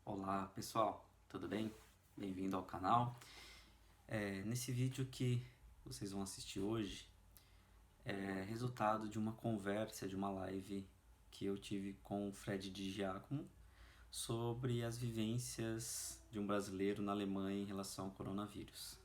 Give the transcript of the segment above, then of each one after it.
Olá pessoal, tudo bem? Bem-vindo ao canal. Nesse vídeo que vocês vão assistir hoje é resultado de uma conversa, de uma live que eu tive com o Fred Di Giacomo sobre as vivências de um brasileiro na Alemanha em relação ao coronavírus.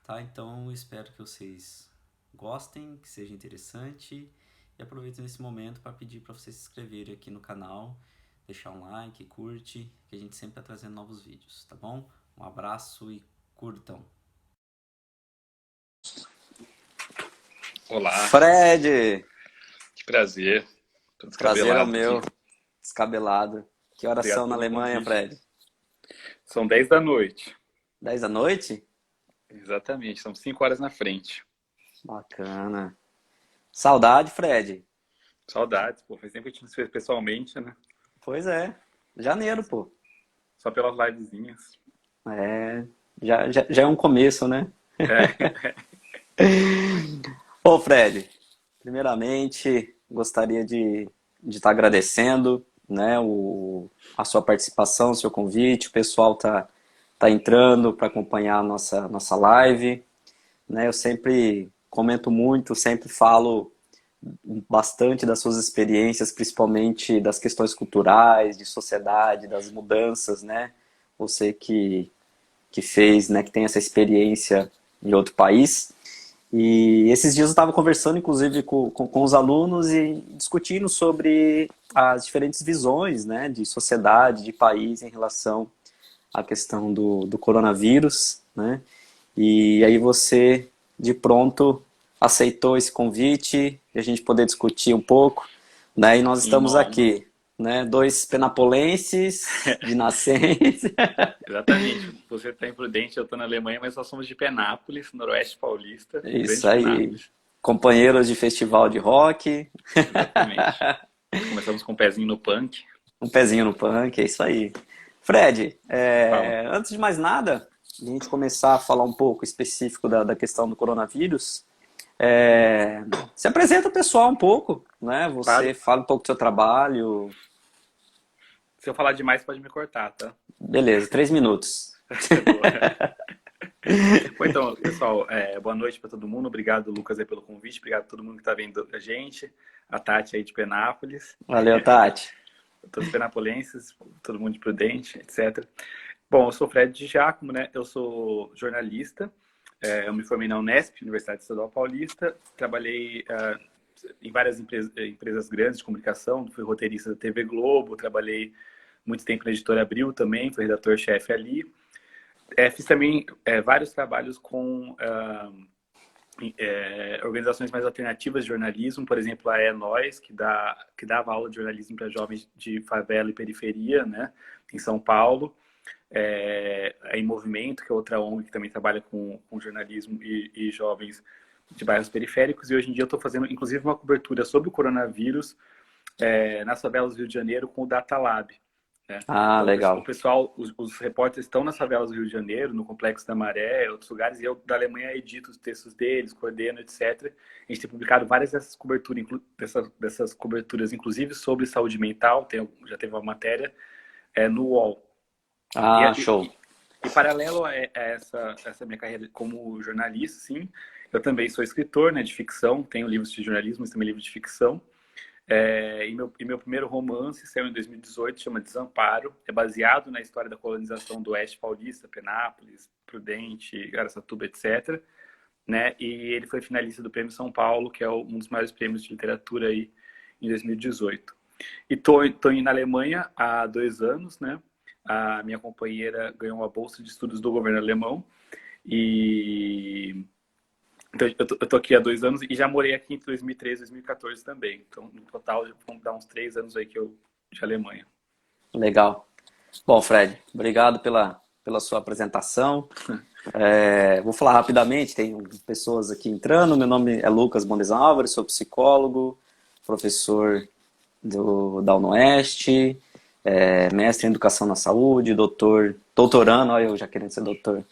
Tá? Então eu espero que vocês gostem, que seja interessante e aproveitem esse momento para pedir para vocês se inscreverem aqui no canal, deixar um like, curte, que a gente sempre está trazendo novos vídeos, tá bom? Um abraço e curtam! Olá, Fred, que prazer. Tô prazer é o descabelado meu, aqui. descabelado. Que horas Obrigado são na pelo Alemanha, convite. Fred? São 10 da noite. 10 da noite? Exatamente, são 5 horas na frente. Bacana. Saudade, Fred. Saudades, pô. Faz tempo que a gente não se fez pessoalmente, né? Pois é, janeiro, pô. Só pelas livezinhas. É, já é um começo, né? É. Ô, Fred, primeiramente gostaria de estar agradecendo, né, a sua participação, o seu convite. O pessoal tá entrando para acompanhar a nossa live, né? Eu sempre comento muito, sempre falo bastante das suas experiências, principalmente das questões culturais, de sociedade, das mudanças, né? Você que fez, né, que tem essa experiência em outro país. E esses dias eu estava conversando, inclusive, com os alunos e discutindo sobre as diferentes visões, né, de sociedade, de país em relação à questão do coronavírus, né? E aí você, de pronto, aceitou esse convite, e a gente poder discutir um pouco, né? E nós Sim, estamos uma honra. aqui, né? Dois penapolenses de nascença. Exatamente. Você está em Prudente, eu estou na Alemanha, mas nós somos de Penápolis, Noroeste Paulista, Isso Grande aí. Penápolis. Companheiros de festival de rock, Exatamente. Começamos com um pezinho no punk. um pezinho no punk, é isso aí. Fred, Fala. antes de mais nada, a gente começar a falar um pouco específico da questão do coronavírus, se apresenta o pessoal um pouco, né? Claro, Você fala um pouco do seu trabalho. se eu falar demais, pode me cortar, tá? Beleza, 3 minutos. Boa. Bom, então, pessoal, boa noite para todo mundo. Obrigado, Lucas, aí, pelo convite. Obrigado a todo mundo que está vendo a gente. A Tati aí de Penápolis. Valeu, Tati. Todos os penapolenses, todo mundo de Prudente, etc. Bom, eu sou Fred de Giacomo, né? Eu sou jornalista. Eu me formei na Unesp, Universidade Estadual Paulista. Trabalhei em várias empresas grandes de comunicação. Fui roteirista da TV Globo. Trabalhei muito tempo na Editora Abril também. Fui redator-chefe ali. Fiz também vários trabalhos com organizações mais alternativas de jornalismo, por exemplo, a É Nós, que dava aula de jornalismo para jovens de favela e periferia, né, em São Paulo. A Em Movimento, que é outra ONG que também trabalha com jornalismo e jovens de bairros periféricos. E hoje em dia eu estou fazendo, inclusive, uma cobertura sobre o coronavírus nas favelas do Rio de Janeiro com o Data Lab. Né? Ah, Então, o legal. pessoal, os repórteres estão nas favelas do Rio de Janeiro, no Complexo da Maré, outros lugares, e eu, da Alemanha, edito os textos deles, coordeno, etc. A gente tem publicado várias dessas coberturas, inclusive sobre saúde mental, já teve uma matéria no UOL. Ah, E, show. e paralelo a essa minha carreira como jornalista, sim, eu também sou escritor, né, de ficção, tenho livros de jornalismo, mas também livros de ficção. E meu primeiro romance saiu em 2018, chama Desamparo. É baseado na história da colonização do Oeste Paulista, Penápolis, Prudente, Araçatuba, etc. Né? E ele foi finalista do Prêmio São Paulo, que é um dos maiores prêmios de literatura aí, em 2018. E tô indo na Alemanha há 2 anos, né? A minha companheira ganhou uma bolsa de estudos do governo alemão. E então, eu tô aqui há 2 anos e já morei aqui entre 2013 e 2014 também. Então, no total, vamos dar uns 3 anos aí que eu de Alemanha. Legal. Bom, Fred, obrigado pela sua apresentação. Vou falar rapidamente, tem pessoas aqui entrando. Meu nome é Lucas Bondes Álvares, sou psicólogo, professor da UnoEste, mestre em Educação na Saúde, doutorando, olha eu já querendo ser doutor,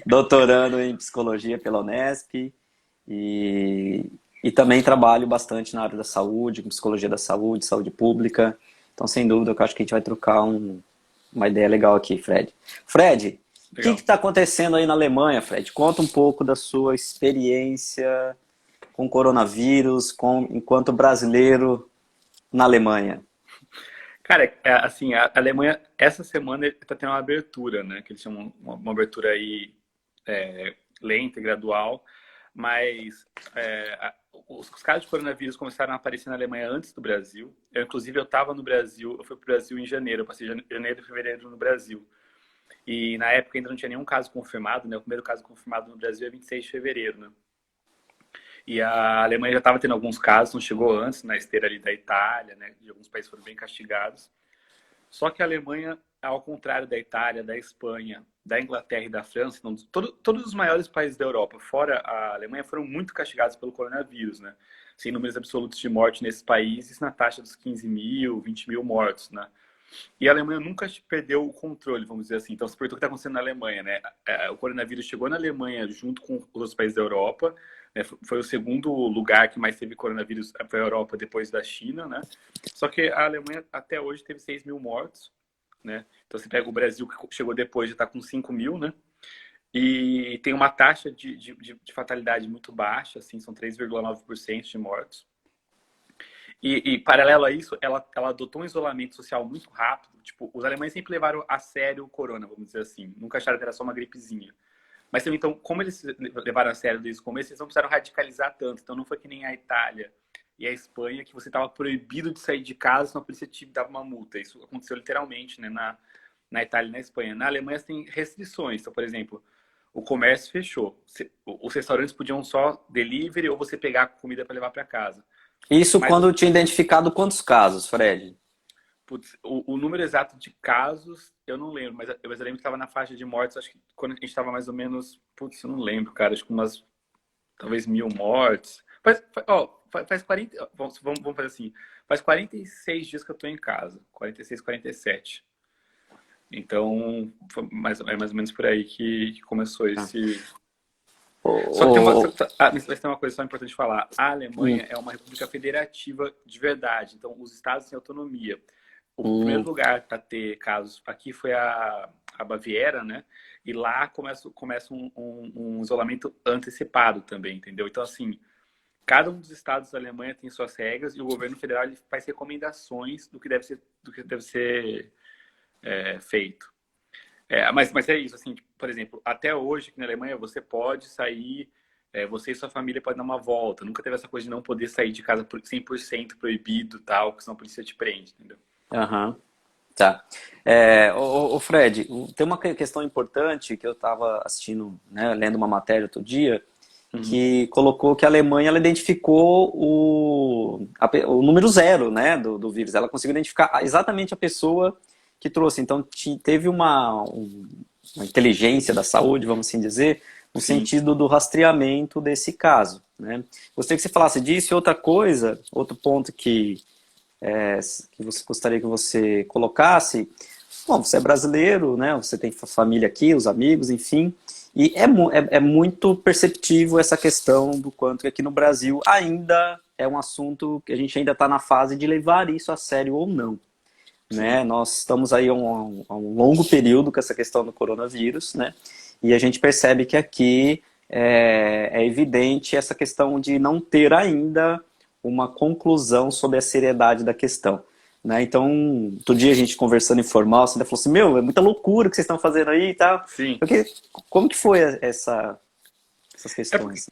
doutorando em Psicologia pela Unesp e também trabalho bastante na área da saúde, com Psicologia da Saúde, Saúde Pública. Então, sem dúvida, eu acho que a gente vai trocar uma ideia legal aqui, Fred. Fred, o que Legal. está acontecendo aí na Alemanha, Fred? Conta um pouco da sua experiência com coronavírus, enquanto brasileiro na Alemanha. Cara, assim, a Alemanha, essa semana, está tendo uma abertura, né? Que eles chamam uma abertura aí lenta e gradual, mas os casos de coronavírus começaram a aparecer na Alemanha antes do Brasil. Inclusive, eu estava no Brasil, eu fui para o Brasil em janeiro, eu passei janeiro e fevereiro no Brasil. E na época ainda não tinha nenhum caso confirmado, né? O primeiro caso confirmado no Brasil é 26 de fevereiro, né? E a Alemanha já estava tendo alguns casos, não chegou antes, na esteira ali da Itália, né? De alguns países foram bem castigados. Só que a Alemanha, ao contrário da Itália, da Espanha, da Inglaterra e da França, então, todos os maiores países da Europa, fora a Alemanha, foram muito castigados pelo coronavírus, né? Sem números absolutos de morte nesses países, na taxa dos 15 mil, 20 mil mortos, né? E a Alemanha nunca perdeu o controle, vamos dizer assim. Então, você perguntou o que está acontecendo na Alemanha, né? O coronavírus chegou na Alemanha junto com os outros países da Europa, né? Foi o segundo lugar que mais teve coronavírus, foi a Europa depois da China, né? Só que a Alemanha até hoje teve 6 mil mortos, né? Então, você pega o Brasil, que chegou depois, já está com 5 mil, né? E tem uma taxa de fatalidade muito baixa, assim, são 3,9% de mortos. E paralelo a isso, ela adotou um isolamento social muito rápido. Tipo, os alemães sempre levaram a sério o corona, vamos dizer assim. Nunca acharam que era só uma gripezinha. Mas então, como eles levaram a sério desde o começo, eles não precisaram radicalizar tanto. Então, não foi que nem a Itália e a Espanha, que você estava proibido de sair de casa, senão a polícia te dava uma multa. Isso aconteceu literalmente, né, na Itália e na Espanha. Na Alemanha, você tem restrições. Então, por exemplo, o comércio fechou. Os restaurantes podiam só delivery ou você pegar comida para levar para casa. Isso Mas quando tinha identificado quantos casos, Fred? putz, o número exato de casos, eu não lembro, mas eu lembro que estava na faixa de mortes, acho que quando a gente estava mais ou menos, putz, eu não lembro, cara, acho que umas, talvez 1.000 mortes. Faz 40, vamos fazer assim, faz 46 dias que eu estou em casa, 46, 47. Então, é mais ou menos por aí que começou esse... Só que mas tem uma coisa só importante de falar. A Alemanha é uma república federativa de verdade, então os estados têm autonomia. O primeiro lugar para ter casos aqui foi a Baviera, né? E lá começa um isolamento antecipado também, entendeu? Então, assim, cada um dos estados da Alemanha tem suas regras e o governo federal ele faz recomendações do que deve ser feito. Mas é isso, assim, por exemplo, até hoje aqui na Alemanha você pode sair, você e sua família podem dar uma volta. Nunca teve essa coisa de não poder sair de casa 100% proibido, tal, porque senão a polícia te prende, entendeu? Aham. Tá. Fred, tem uma questão importante que eu estava assistindo, né, lendo uma matéria outro dia, que colocou que a Alemanha ela identificou o número zero, né, do vírus. Ela conseguiu identificar exatamente a pessoa que trouxe. Então, teve uma inteligência da saúde, vamos assim dizer, no sentido do rastreamento desse caso, né? Gostaria que você falasse disso e outra coisa, outro ponto que você gostaria que você colocasse. Bom, você é brasileiro, né? Você tem família aqui, os amigos, enfim. E é muito perceptível essa questão do quanto que aqui no Brasil ainda é um assunto que a gente ainda está na fase de levar isso a sério ou não. Né? Nós estamos aí há um longo período com essa questão do coronavírus, né? E a gente percebe que aqui é evidente essa questão de não ter ainda uma conclusão sobre a seriedade da questão, né? Então, outro dia a gente conversando informal, você falou assim, é muita loucura o que vocês estão fazendo aí e tal. Sim. Como que foi essas questões?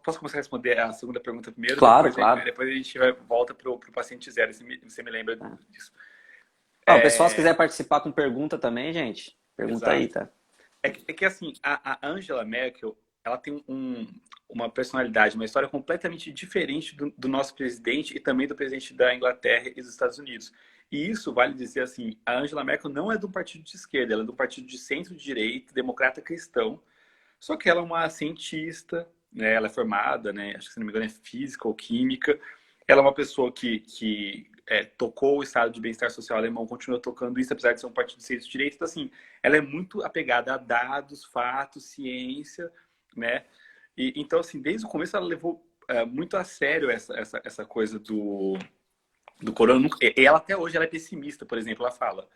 Posso começar a responder a segunda pergunta primeiro? Claro, depois, claro. Depois a gente volta para o paciente zero, você me lembra disso. O pessoal, se quiser participar com pergunta também, gente, pergunta Exato. aí, tá? É que assim, a Angela Merkel, ela tem uma personalidade, uma história completamente diferente do nosso presidente e também do presidente da Inglaterra e dos Estados Unidos. E isso vale dizer assim, a Angela Merkel não é de um partido de esquerda, ela é de um partido de centro-direita, democrata cristão, só que ela é uma cientista, né? Ela é formada, né? Acho que se não me engano é física ou química. Ela é uma pessoa que tocou o estado de bem-estar social alemão, continua tocando isso, apesar de ser um partido de centro-direita. Então, assim, ela é muito apegada a dados, fatos, ciência, né? Então, assim, desde o começo ela levou muito a sério essa coisa do corona. E ela até hoje ela é pessimista, por exemplo, ela fala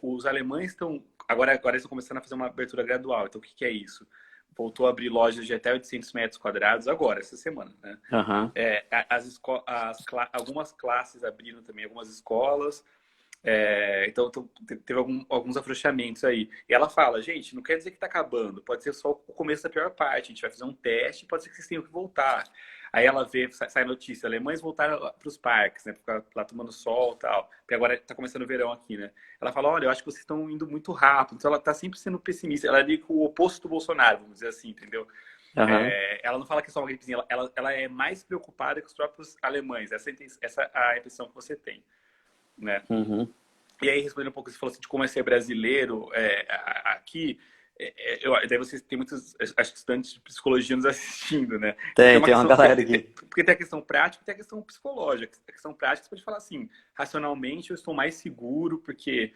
Os alemães estão... Agora eles estão começando a fazer uma abertura gradual. Então, o que é isso? Voltou a abrir lojas de até 800 metros quadrados agora, essa semana, né? Aham. Algumas classes abriram também, algumas escolas. Então, teve alguns afrouxamentos aí. E ela fala, gente, não quer dizer que está acabando, pode ser só o começo da pior parte. A gente vai fazer um teste, pode ser que vocês tenham que voltar. Aí ela vê, sai notícia, alemães voltaram para os parques, né? Ficar lá tomando sol e tal. Porque agora está começando o verão aqui, né? Ela fala, olha, eu acho que vocês estão indo muito rápido. Então ela está sempre sendo pessimista. Ela é meio que o oposto do Bolsonaro, vamos dizer assim, entendeu? Aham. Ela não fala que é só uma gripezinha, ela é mais preocupada com os próprios alemães. Essa é a impressão que você tem, né? Uhum. E aí, respondendo um pouco, você falou assim, de como é ser brasileiro aqui. Daí vocês tem muitos, acho que estudantes de psicologia nos assistindo, né? Tem uma galera aqui. Porque tem a questão prática e tem a questão psicológica. A questão prática, você pode falar assim, racionalmente eu estou mais seguro porque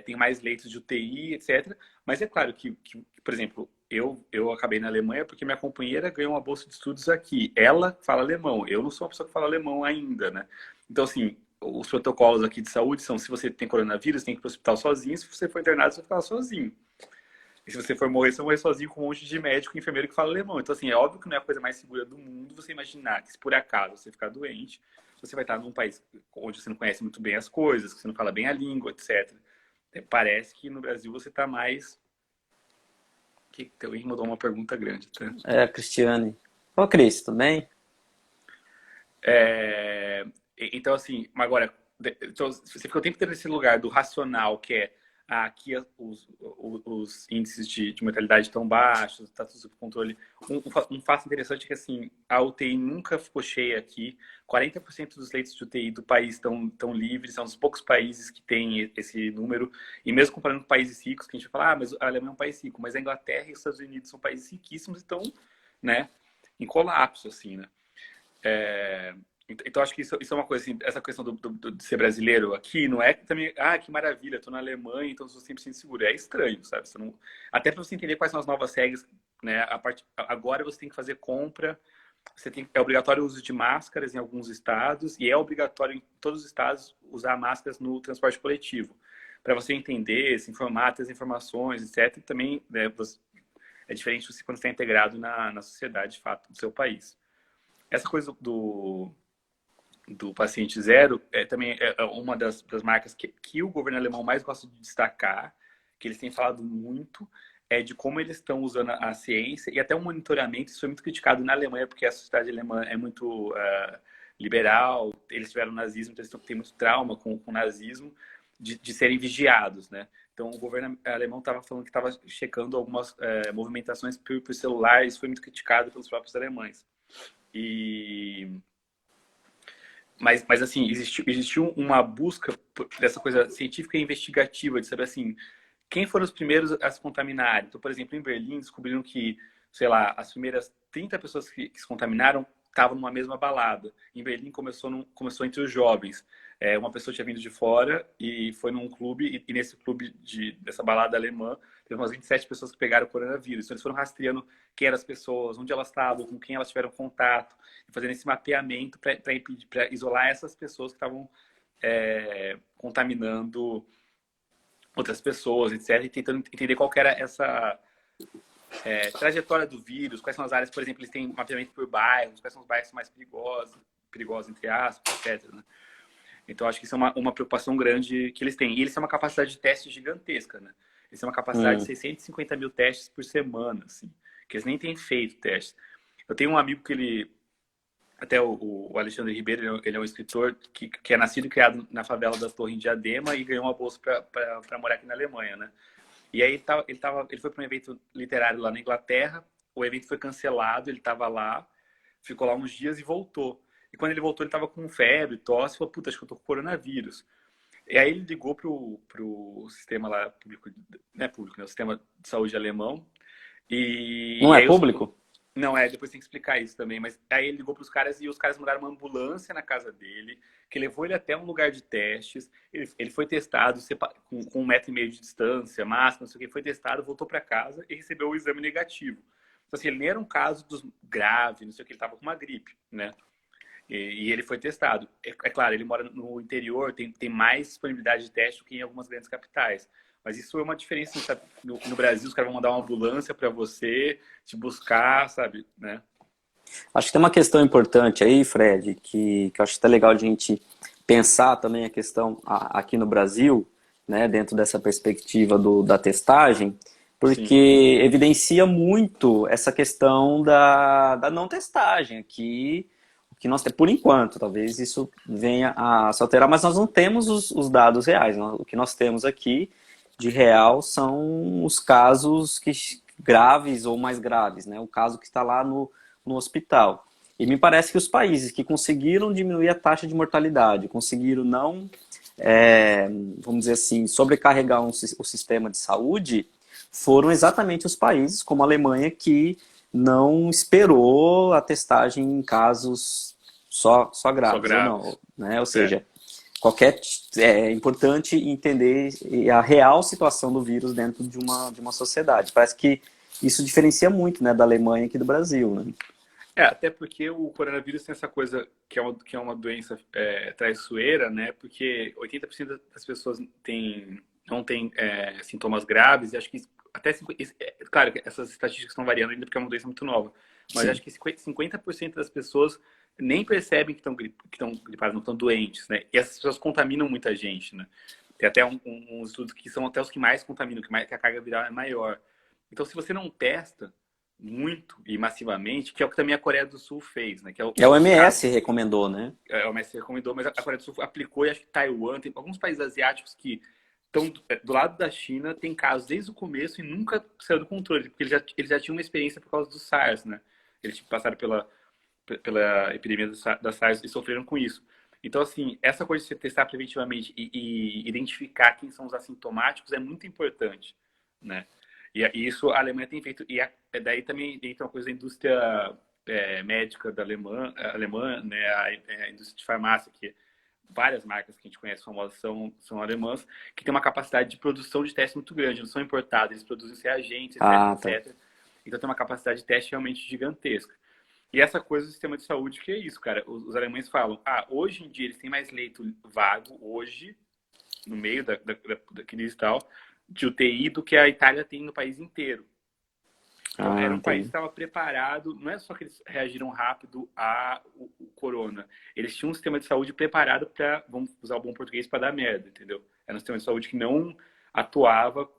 tem mais leitos de UTI, etc. Mas é claro que por exemplo, eu acabei na Alemanha porque minha companheira ganhou uma bolsa de estudos aqui. Ela fala alemão. Eu não sou uma pessoa que fala alemão ainda, né? Então, assim, os protocolos aqui de saúde são, se você tem coronavírus, tem que ir para o hospital sozinho. Se você for internado, você vai ficar sozinho. E se você for morrer, você vai morrer sozinho com um monte de médico e enfermeiro que fala alemão. Então, assim, é óbvio que não é a coisa mais segura do mundo você imaginar que se por acaso você ficar doente, você vai estar num país onde você não conhece muito bem as coisas, que você não fala bem a língua, etc. Parece que no Brasil você está mais... Que alguém mandou uma pergunta grande, tá? A Cristiane. Ô, Cris, tudo bem? Então, assim, agora, então, você fica o tempo inteiro nesse lugar do racional, que é aqui os índices de mortalidade estão baixos, está tudo sob controle. Um fato interessante é que, assim, a UTI nunca ficou cheia aqui. 40% dos leitos de UTI do país estão livres, são os poucos países que têm esse número. E mesmo comparando com países ricos, que a gente vai falar, mas a Alemanha é um país rico, mas a Inglaterra e os Estados Unidos são países riquíssimos e estão, né, em colapso, assim, né? Então, acho que isso é uma coisa, assim, essa questão de ser brasileiro aqui, não é que também, que maravilha, tô na Alemanha, então sou 100% seguro. É estranho, sabe? Você não... Até para você entender quais são as novas regras, né? Agora você tem que fazer compra, é obrigatório o uso de máscaras em alguns estados e é obrigatório em todos os estados usar máscaras no transporte coletivo. Para você entender, se informar, ter as informações, etc. E também, né, é diferente quando você está integrado na sociedade, de fato, do seu país. Essa coisa do paciente zero também é uma das marcas que o governo alemão mais gosta de destacar, que eles têm falado muito, de como eles estão usando a ciência e até o monitoramento. Isso foi muito criticado na Alemanha, porque a sociedade alemã é muito liberal, eles tiveram nazismo, então eles têm muito trauma com o nazismo, de serem vigiados, né? Então, o governo alemão estava falando que estava checando algumas movimentações por celular, isso foi muito criticado pelos próprios alemães. Mas assim, existiu uma busca dessa coisa científica e investigativa, de saber assim, quem foram os primeiros a se contaminarem. Então, por exemplo, em Berlim, descobriram que, sei lá, as primeiras 30 pessoas que se contaminaram estavam numa mesma balada. Em Berlim começou entre os jovens. Uma pessoa tinha vindo de fora e foi num clube, e nesse clube dessa balada alemã, teve umas 27 pessoas que pegaram o coronavírus. Então, eles foram rastreando quem eram as pessoas, onde elas estavam, com quem elas tiveram contato, e fazendo esse mapeamento para isolar essas pessoas que estavam contaminando outras pessoas, etc. E tentando entender qual que era essa trajetória do vírus, quais são as áreas, por exemplo, eles têm mapeamento por bairros, quais são os bairros mais perigosos entre aspas, etc. Né? Então, acho que isso é uma preocupação grande que eles têm. E eles têm uma capacidade de teste gigantesca, né? Eles têm uma capacidade de 650 mil testes por semana, assim, que eles nem têm feito testes. Eu tenho um amigo que até o Alexandre Ribeiro, ele é um escritor que é nascido e criado na favela das Torres em Diadema e ganhou uma bolsa para morar aqui na Alemanha, né? E aí ele foi para um evento literário lá na Inglaterra, o evento foi cancelado, ele estava lá, ficou lá uns dias e voltou. E quando ele voltou, ele estava com febre, tosse, falou, puta, acho que eu tô com coronavírus. E aí ele ligou pro sistema lá, público, né, o sistema de saúde alemão. Não é público? Não, depois tem que explicar isso também. Mas aí ele ligou para os caras e os caras mandaram uma ambulância na casa dele, que levou ele até um lugar de testes. Ele foi testado com 1,5 metro de distância, máscara, não sei o que. Foi testado, voltou para casa e recebeu o exame negativo. Então, assim, ele nem era um caso grave, não sei o que, ele estava com uma gripe, né? E ele foi testado. É claro, ele mora no interior, tem mais disponibilidade de teste do que em algumas grandes capitais. Mas isso é uma diferença, sabe? No Brasil, os caras vão mandar uma ambulância para você, te buscar, sabe? Né? Acho que tem uma questão importante aí, Fred, que eu acho que é legal a gente pensar também a questão aqui no Brasil, né, dentro dessa perspectiva da testagem, porque Sim. evidencia muito essa questão da não testagem aqui, o que nós temos, por enquanto, talvez isso venha a se alterar, mas nós não temos os dados reais. O que nós temos aqui de real são os casos graves ou mais graves, né? O caso que está lá no hospital. E me parece que os países que conseguiram diminuir a taxa de mortalidade, conseguiram não, vamos dizer assim, sobrecarregar o sistema de saúde, foram exatamente os países, como a Alemanha, que não esperou a testagem em casos só graves, Só graves. ou não, né? Ou seja, é importante entender a real situação do vírus dentro de uma sociedade. Parece que isso diferencia muito, né, da Alemanha aqui do Brasil, né? Até porque o coronavírus tem essa coisa que é uma doença traiçoeira, né? Porque 80% das pessoas não têm sintomas graves, e acho que até claro que essas estatísticas estão variando ainda porque é uma doença muito nova, mas Sim. acho que 50% das pessoas nem percebem que estão gripadas, não estão doentes, né? E essas pessoas contaminam muita gente, né? Tem até uns estudos que são até os que mais contaminam, que a carga viral é maior. Então, se você não testa muito e massivamente, que é o que também a Coreia do Sul fez, né? Que o OMS recomendou, né? O OMS recomendou, mas a Coreia do Sul aplicou, e acho que Taiwan, tem alguns países asiáticos que estão do lado da China, tem casos desde o começo e nunca saiu do controle, porque eles já tinham uma experiência por causa do SARS, né? Eles passaram pela epidemia da SARS e sofreram com isso. Então, assim, essa coisa de você testar preventivamente e identificar quem são os assintomáticos é muito importante, né? E isso a Alemanha tem feito. E daí também entra uma coisa da indústria médica da alemã, né? A indústria de farmácia, que várias marcas que a gente conhece famosas são alemãs, que tem uma capacidade de produção de testes muito grande, não são importados, eles produzem reagentes, etc, etc. Então tem uma capacidade de teste realmente gigantesca. E essa coisa do sistema de saúde, que é isso, cara. Os alemães falam, hoje em dia eles têm mais leito vago, hoje, no meio da crise e tal, de UTI do que a Itália tem no país inteiro. Então, era um país que estava preparado, não é só que eles reagiram rápido ao corona, eles tinham um sistema de saúde preparado para, vamos usar o bom português, para dar merda, entendeu? Era um sistema de saúde que não atuava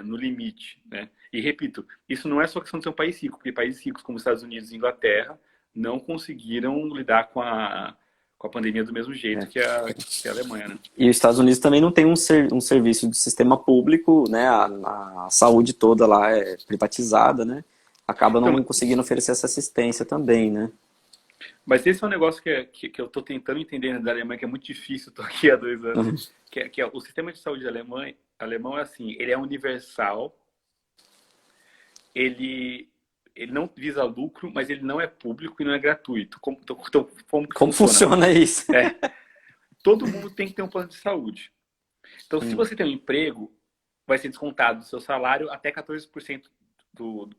no limite, né? E repito, isso não é só questão de ser um país rico, porque países ricos como os Estados Unidos e Inglaterra não conseguiram lidar com a pandemia do mesmo jeito que a Alemanha, né? E os Estados Unidos também não tem um serviço de sistema público, né? A saúde toda lá é privatizada, né? Acaba não conseguindo oferecer essa assistência também, né? Mas esse é um negócio que eu estou tentando entender da Alemanha, que é muito difícil, estou aqui há 2 anos, que é o sistema de saúde alemão é assim, ele é universal, ele não visa lucro, mas ele não é público e não é gratuito. Como funciona isso? Todo mundo tem que ter um plano de saúde. Então, se você tem um emprego, vai ser descontado do seu salário até 14%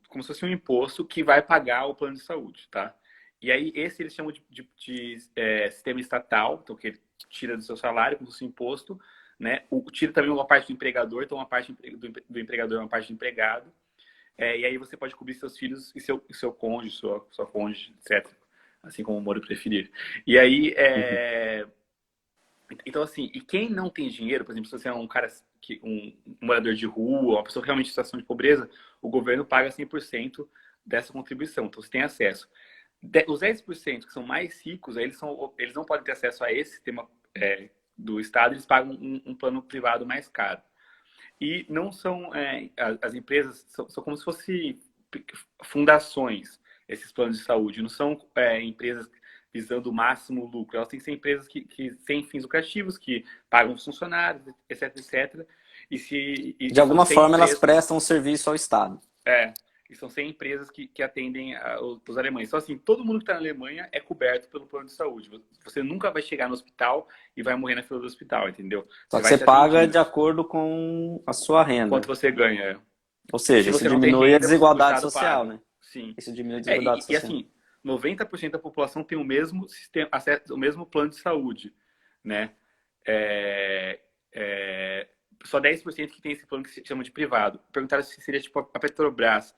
como se fosse um imposto que vai pagar o plano de saúde, tá? E aí, esse eles chamam de sistema estatal, então que ele tira do seu salário, como se fosse imposto, né? Tira também uma parte do empregador, então uma parte do empregador é uma parte do empregado. E aí você pode cobrir seus filhos e seu cônjuge, sua cônjuge, etc. Assim como o Moro preferir. E aí, então assim, e quem não tem dinheiro, por exemplo, se você é um cara, um morador de rua, uma pessoa realmente em situação de pobreza, o governo paga 100% dessa contribuição, então você tem acesso. Os 10% que são mais ricos, eles não podem ter acesso a esse sistema do Estado, eles pagam um plano privado mais caro. E não são, as empresas são como se fossem fundações, esses planos de saúde, não são empresas visando o máximo lucro, elas têm que ser empresas que sem fins lucrativos, que pagam os funcionários, etc, etc. De alguma forma elas prestam um serviço ao Estado. E são 100 empresas que atendem os alemães. Então, assim, todo mundo que está na Alemanha é coberto pelo plano de saúde. Você nunca vai chegar no hospital e vai morrer na fila do hospital, entendeu? Só que você paga de acordo com a sua renda. Quanto você ganha. Ou seja, isso diminui a desigualdade social, né? Sim. Isso diminui a desigualdade social. E assim, 90% da população tem o mesmo sistema, o mesmo plano de saúde, né? É, só 10% que tem esse plano que se chama de privado. Perguntaram se seria tipo a Petrobras.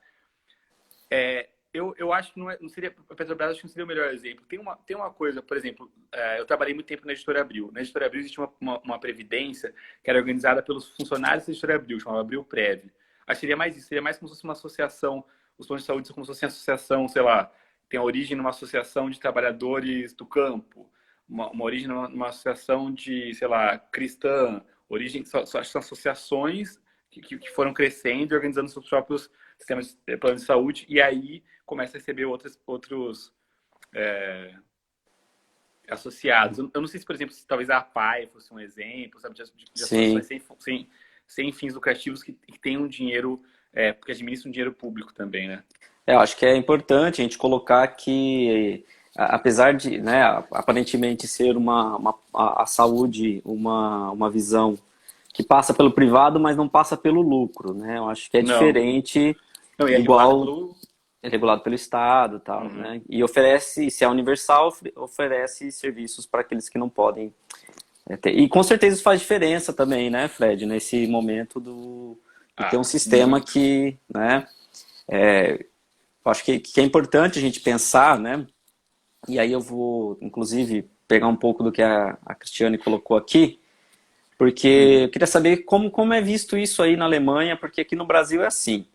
Eu acho que não seria a Petrobras, acho que não seria o melhor exemplo. Tem uma coisa, por exemplo, eu trabalhei muito tempo na Editora Abril. Na Editora Abril existe uma previdência que era organizada pelos funcionários da Editora Abril, chamava Abril Prev. Acho que seria mais isso, seria mais como se fosse uma associação, os planos de saúde são como se fosse uma associação, sei lá, tem a origem numa associação de trabalhadores do campo, uma origem numa associação de, sei lá, cristã, origem, são associações que foram crescendo e organizando seus próprios sistemas de plano de saúde, e aí começa a receber outros associados. Eu não sei se, por exemplo, se talvez a APAE fosse um exemplo, sabe, de associações sem fins lucrativos que tenham dinheiro, porque administram dinheiro público também, né? Eu acho que é importante a gente colocar que, apesar de, né, aparentemente ser a saúde uma visão que passa pelo privado, mas não passa pelo lucro, né? Eu acho que é diferente, não, é igual é regulado pelo Estado, tal, Uhum. né? E oferece, se é universal, oferece serviços para aqueles que não podem ter. E com certeza isso faz diferença também, né, Fred, nesse momento de ter um sistema muito. que, né? Eu acho que é importante a gente pensar, né? E aí eu vou, inclusive, pegar um pouco do que a Cristiane colocou aqui, porque eu queria saber como é visto isso aí na Alemanha, porque aqui no Brasil é assim.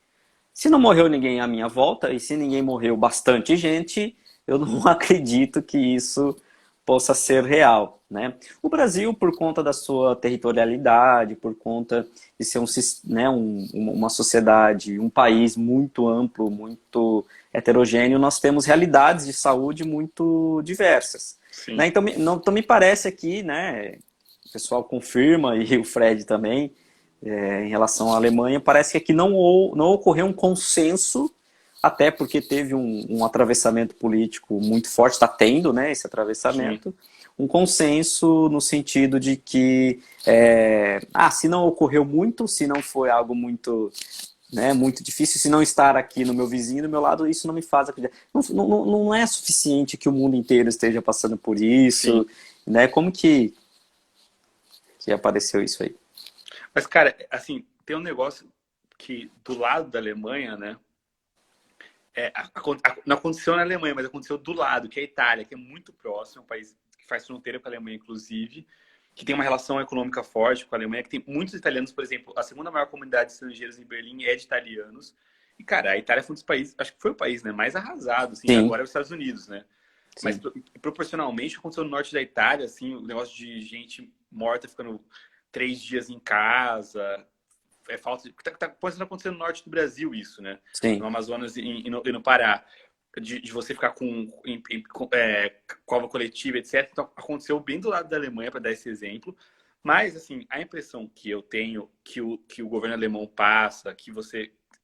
Se não morreu ninguém à minha volta, e se ninguém morreu bastante gente, eu não acredito que isso possa ser real, né? O Brasil, por conta da sua territorialidade, por conta de ser uma sociedade, um país muito amplo, muito heterogêneo, nós temos realidades de saúde muito diversas. Né? Então me parece aqui, né, o pessoal confirma, e o Fred também, em relação à Alemanha, parece que aqui não ocorreu um consenso, até porque teve um atravessamento político muito forte, está tendo, né, esse atravessamento, Sim. um consenso no sentido de que, se não ocorreu muito, se não foi algo muito, né, muito difícil, se não estar aqui no meu vizinho, do meu lado, isso não me faz acreditar. Não é suficiente que o mundo inteiro esteja passando por isso, né? Como que apareceu isso aí? Mas, cara, assim, tem um negócio que do lado da Alemanha, né? Não aconteceu na Alemanha, mas aconteceu do lado, que é a Itália, que é muito próximo, um país que faz fronteira com a Alemanha, inclusive, que tem uma relação econômica forte com a Alemanha, que tem muitos italianos, por exemplo, a segunda maior comunidade de estrangeiros em Berlim é de italianos. E, cara, a Itália foi um dos países, acho que foi o país, né, mais arrasado, assim, agora é os Estados Unidos, né? Sim. Mas proporcionalmente aconteceu no norte da Itália, assim, o negócio de gente morta ficando 3 dias em casa, falta de... Tá acontecendo no norte do Brasil isso, né? Sim. No Amazonas e no Pará. De você ficar com cova coletiva, etc. Então, aconteceu bem do lado da Alemanha, para dar esse exemplo. Mas, assim, a impressão que eu tenho, que o governo alemão passa, que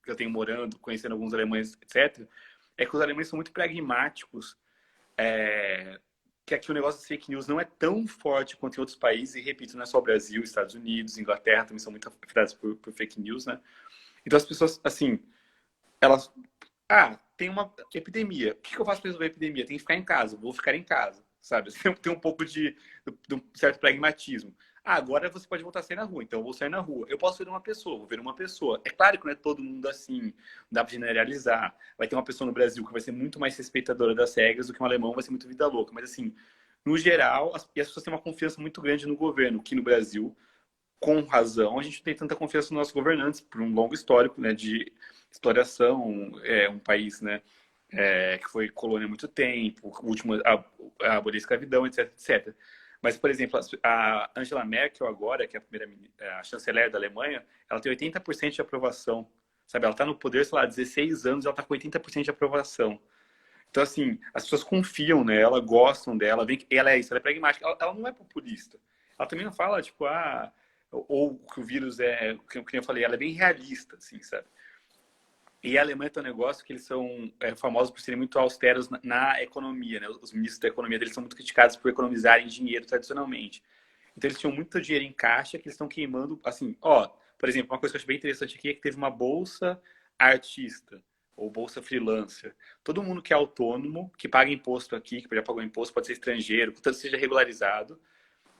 eu tenho morando, conhecendo alguns alemães, etc., é que os alemães são muito pragmáticos, que aqui o negócio das fake news não é tão forte quanto em outros países, e repito, não é só o Brasil, Estados Unidos, Inglaterra também são muito afetados por fake news, né? Então as pessoas, assim, elas... tem uma epidemia. O que eu faço para resolver a epidemia? Tem que ficar em casa, vou ficar em casa, sabe? Tem um pouco de um certo pragmatismo. Agora você pode voltar a sair na rua, então eu vou sair na rua. Eu posso ver uma pessoa, vou ver uma pessoa. É claro que não é todo mundo assim, não dá para generalizar. Vai ter uma pessoa no Brasil que vai ser muito mais respeitadora das regras do que um alemão vai ser muito vida louca. Mas assim, no geral, as pessoas têm uma confiança muito grande no governo, que no Brasil, com razão, a gente não tem tanta confiança nos nossos governantes, por um longo histórico, né, de exploração, um país, né, que foi colônia há muito tempo, o último a abolir a escravidão, etc, etc. Mas, por exemplo, a Angela Merkel agora, que é a chanceler da Alemanha, ela tem 80% de aprovação, sabe? Ela está no poder, sei lá, há 16 anos, ela está com 80% de aprovação. Então, assim, as pessoas confiam nela, gostam dela, ela é isso, ela é pragmática, ela não é populista. Ela também não fala, tipo, ou que o vírus que eu falei, ela é bem realista, assim, sabe? E a Alemanha tem um negócio que eles são famosos por serem muito austeros na economia, né? Os ministros da economia deles são muito criticados por economizarem dinheiro tradicionalmente. Então eles tinham muito dinheiro em caixa que eles estão queimando, assim, por exemplo, uma coisa que eu achei bem interessante aqui é que teve uma bolsa artista, ou Bolsa Freelancer. Todo mundo que é autônomo, que paga imposto aqui, que já pagou imposto, pode ser estrangeiro, contanto seja regularizado,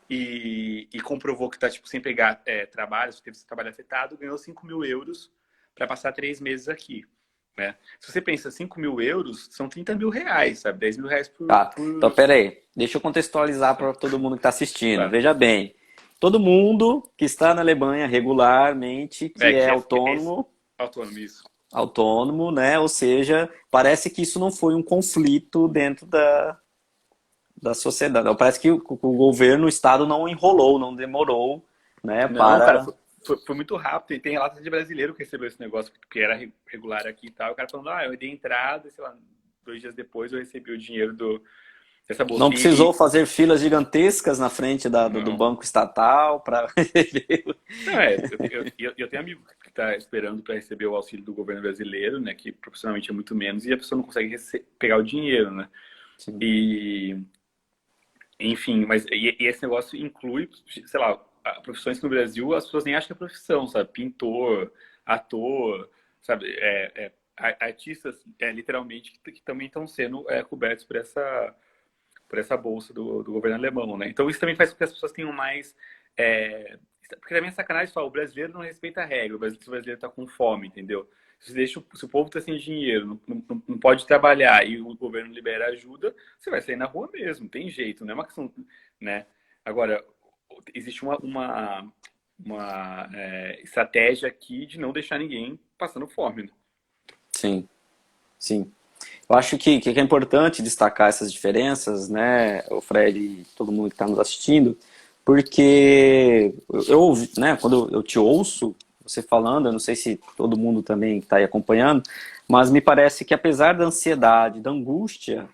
e comprovou que está tipo, sem pegar trabalho, se teve seu trabalho afetado, ganhou 5 mil euros para passar 3 meses aqui. Né? Se você pensa 5 mil euros, são 30 mil reais, sabe? 10 mil reais Tá, então peraí, deixa eu contextualizar para todo mundo que está assistindo. Claro. Veja bem, todo mundo que está na Alemanha regularmente, que é autônomo, isso. Autônomo, né? Ou seja, parece que isso não foi um conflito dentro da sociedade. Parece que o governo, o Estado não enrolou, não demorou, né? Não, cara, foi muito rápido. E tem relatos de brasileiro que recebeu esse negócio, que era regular aqui e tal. O cara falando, eu dei entrada, sei lá, 2 dias depois eu recebi o dinheiro dessa bolsa. Não precisou fazer filas gigantescas na frente do banco estatal para Não, eu tenho amigo que está esperando para receber o auxílio do governo brasileiro, né? Que profissionalmente é muito menos, e a pessoa não consegue pegar o dinheiro, né? Sim. Enfim, mas esse negócio inclui, sei lá, profissões que no Brasil as pessoas nem acham que é profissão, sabe? Pintor, ator, sabe? Artistas, literalmente, que também estão sendo cobertos por essa bolsa do governo alemão, né? Então isso também faz com que as pessoas tenham mais... porque também é sacanagem falar, o brasileiro não respeita a regra, o brasileiro está com fome, entendeu? Se o povo está sem dinheiro, não pode trabalhar e o governo libera ajuda, você vai sair na rua mesmo, tem jeito, não é uma questão, né? Agora, existe uma estratégia aqui de não deixar ninguém passando fome, né? Sim, sim. Eu acho que é importante destacar essas diferenças, né, o Fred e todo mundo que está nos assistindo, porque né, quando eu te ouço, você falando, eu não sei se todo mundo também está aí acompanhando, mas me parece que apesar da ansiedade, da angústia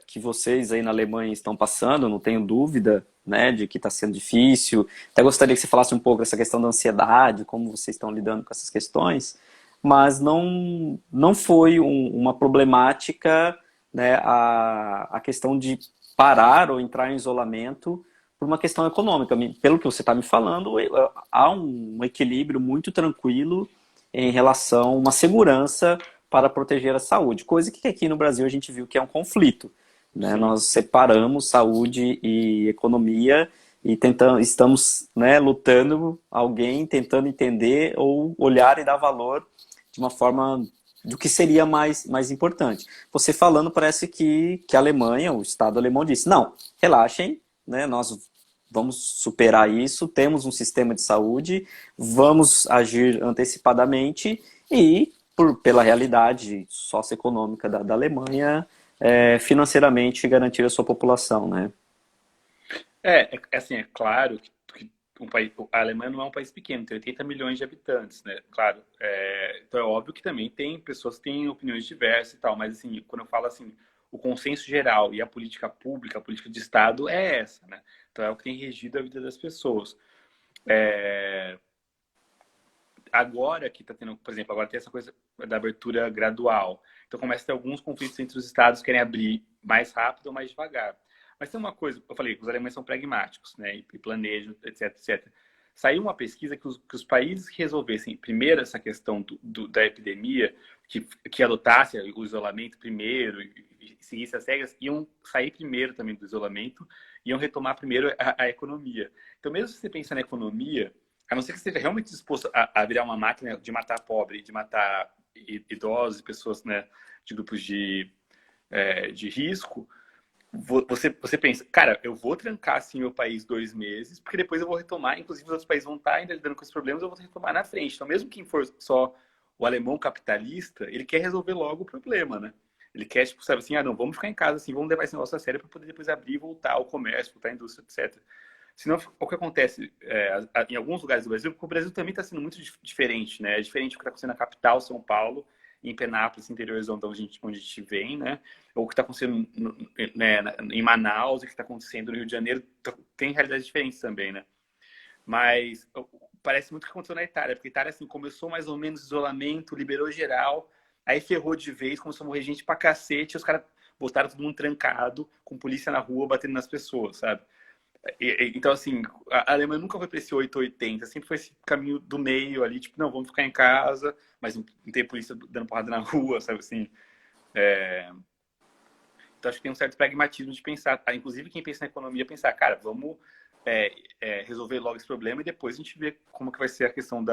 que vocês aí na Alemanha estão passando, não tenho dúvida, né, de que está sendo difícil, até gostaria que você falasse um pouco dessa questão da ansiedade, como vocês estão lidando com essas questões, mas não foi uma problemática, né, a questão de parar ou entrar em isolamento por uma questão econômica. Pelo que você está me falando, há um equilíbrio muito tranquilo em relação a uma segurança para proteger a saúde, coisa que aqui no Brasil a gente viu que é um conflito. Né? Nós separamos saúde e economia e estamos, né, lutando, alguém tentando entender ou olhar e dar valor de uma forma do que seria mais importante. Você falando, parece que a Alemanha, o Estado alemão disse, não, relaxem, né, nós vamos superar isso, temos um sistema de saúde, vamos agir antecipadamente e, pela realidade socioeconômica da Alemanha, financeiramente garantir a sua população, né? Assim, é claro que a Alemanha não é um país pequeno, tem 80 milhões de habitantes, né? Claro, então é óbvio que também tem pessoas que têm opiniões diversas e tal, mas assim, quando eu falo assim, o consenso geral e a política pública, a política de Estado é essa, né? Então é o que tem regido a vida das pessoas. Agora que está tendo, por exemplo, agora tem essa coisa da abertura gradual. Então começa a ter alguns conflitos entre os estados que querem abrir mais rápido ou mais devagar. Mas tem uma coisa, eu falei que os alemães são pragmáticos, né, e planejam, etc, etc. Saiu uma pesquisa que os países que resolvessem primeiro essa questão da epidemia, que adotasse o isolamento primeiro e seguisse as regras, iam sair primeiro também do isolamento, iam retomar primeiro a economia. Então, mesmo se você pensar na economia, a não ser que você esteja realmente disposto a virar uma máquina de matar pobre, de matar idosos, pessoas, né, de grupos de risco, você pensa, cara, eu vou trancar assim meu país 2 meses, porque depois eu vou retomar, inclusive os outros países vão estar ainda lidando com esses problemas, eu vou retomar na frente. Então, mesmo quem for só o alemão capitalista, ele quer resolver logo o problema, né? Ele quer, tipo, sabe assim, não, vamos ficar em casa assim, vamos levar esse negócio a sério para poder depois abrir e voltar ao comércio, voltar à indústria, etc. Senão, o que acontece em alguns lugares do Brasil, porque o Brasil também está sendo muito diferente, né? É diferente do que está acontecendo na capital, São Paulo, em Penápolis, interiorzão onde a gente vem, né? Ou o que está acontecendo em Manaus, o que está acontecendo no Rio de Janeiro, tem realidades diferentes também, né? Mas parece muito o que aconteceu na Itália, porque a Itália, assim, começou mais ou menos isolamento, liberou geral, aí ferrou de vez, começou a morrer gente pra cacete, e os caras botaram todo mundo trancado, com polícia na rua, batendo nas pessoas, sabe? Então, assim, a Alemanha nunca foi para esse 880, sempre foi esse caminho do meio ali, tipo, não, vamos ficar em casa, mas não tem polícia dando porrada na rua, sabe assim? Então, acho que tem um certo pragmatismo de pensar, inclusive quem pensa na economia, pensar, cara, vamos resolver logo esse problema e depois a gente vê como que vai ser a questão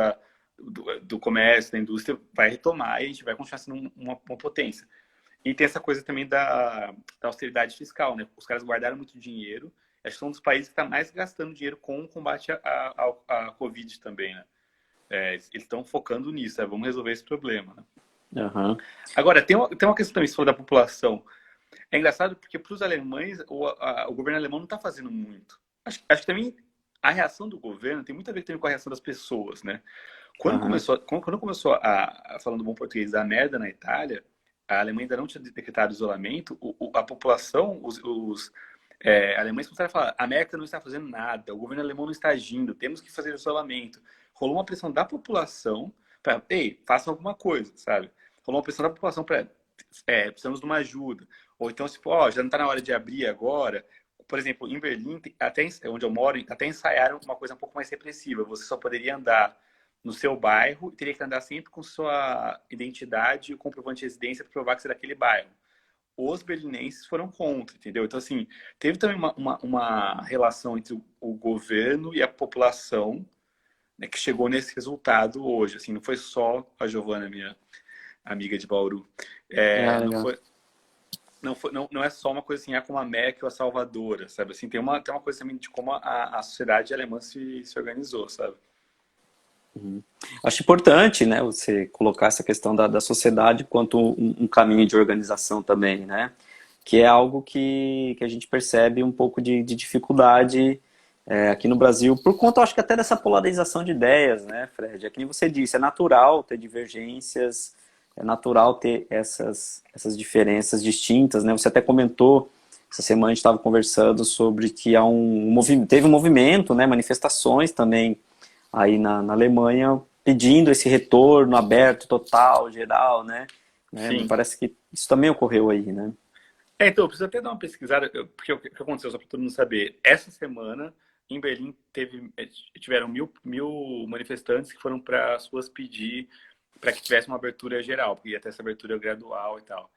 do comércio, da indústria, vai retomar e a gente vai continuar sendo uma potência. E tem essa coisa também da austeridade fiscal, né? Os caras guardaram muito dinheiro. Acho que são um dos países que está mais gastando dinheiro com o combate à Covid também, né? Eles estão focando nisso, vamos resolver esse problema, né? Uhum. Agora, tem uma questão também, você falou da população. É engraçado porque para os alemães, o governo alemão não está fazendo muito. Acho que também a reação do governo tem muito a ver também com a reação das pessoas, né? Quando começou falando bom português, a merda na Itália, a Alemanha ainda não tinha decretado isolamento, a população, os alemães começaram a falar, a Merkel não está fazendo nada, o governo alemão não está agindo, temos que fazer isolamento. Rolou uma pressão da população para, ei, façam alguma coisa, sabe? Rolou uma pressão da população para, precisamos de uma ajuda. Ou então, tipo, já não está na hora de abrir agora. Por exemplo, em Berlim, até onde eu moro, até ensaiaram uma coisa um pouco mais repressiva. Você só poderia andar no seu bairro e teria que andar sempre com sua identidade e o comprovante de residência para provar que você é daquele bairro. Os berlinenses foram contra, entendeu? Então, assim, teve também uma relação entre o governo e a população, né, que chegou nesse resultado hoje. Assim, não foi só a Giovana, minha amiga de Bauru. Não é só uma coisa assim, como a Merkel, a salvadora, sabe? Assim, tem uma coisa também de como a sociedade alemã se organizou, sabe? Acho importante, né, você colocar essa questão da sociedade quanto um caminho de organização também, né? Que é algo que a gente percebe um pouco de dificuldade aqui no Brasil, por conta, acho que até dessa polarização de ideias, né, Fred? É que nem você disse, é natural ter divergências, é natural ter essas diferenças distintas, né? Você até comentou, essa semana a gente estava conversando sobre que teve um movimento, né, manifestações também aí na Alemanha, pedindo esse retorno aberto, total, geral, né? Me parece que isso também ocorreu aí, né? Então, eu preciso até dar uma pesquisada, porque o que aconteceu, só para todo mundo saber. Essa semana, em Berlim, tiveram mil manifestantes que foram para as ruas pedir para que tivesse uma abertura geral, porque ia ter essa abertura gradual e tal.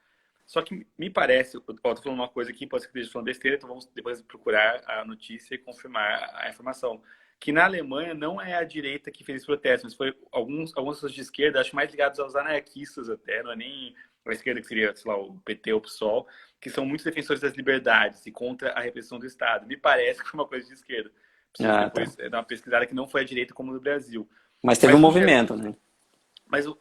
Só que me parece, estou falando uma coisa aqui, pode ser que esteja falando besteira, então vamos depois procurar a notícia e confirmar a informação. Que na Alemanha não é a direita que fez esse protesto, mas foi algumas pessoas de esquerda, acho mais ligados aos anarquistas até, não é nem a esquerda que seria, sei lá, o PT ou o PSOL, que são muitos defensores das liberdades e contra a repressão do Estado. Me parece que foi uma coisa de esquerda. Preciso depois dar uma pesquisada que não foi a direita como no Brasil. Mas teve um movimento, né?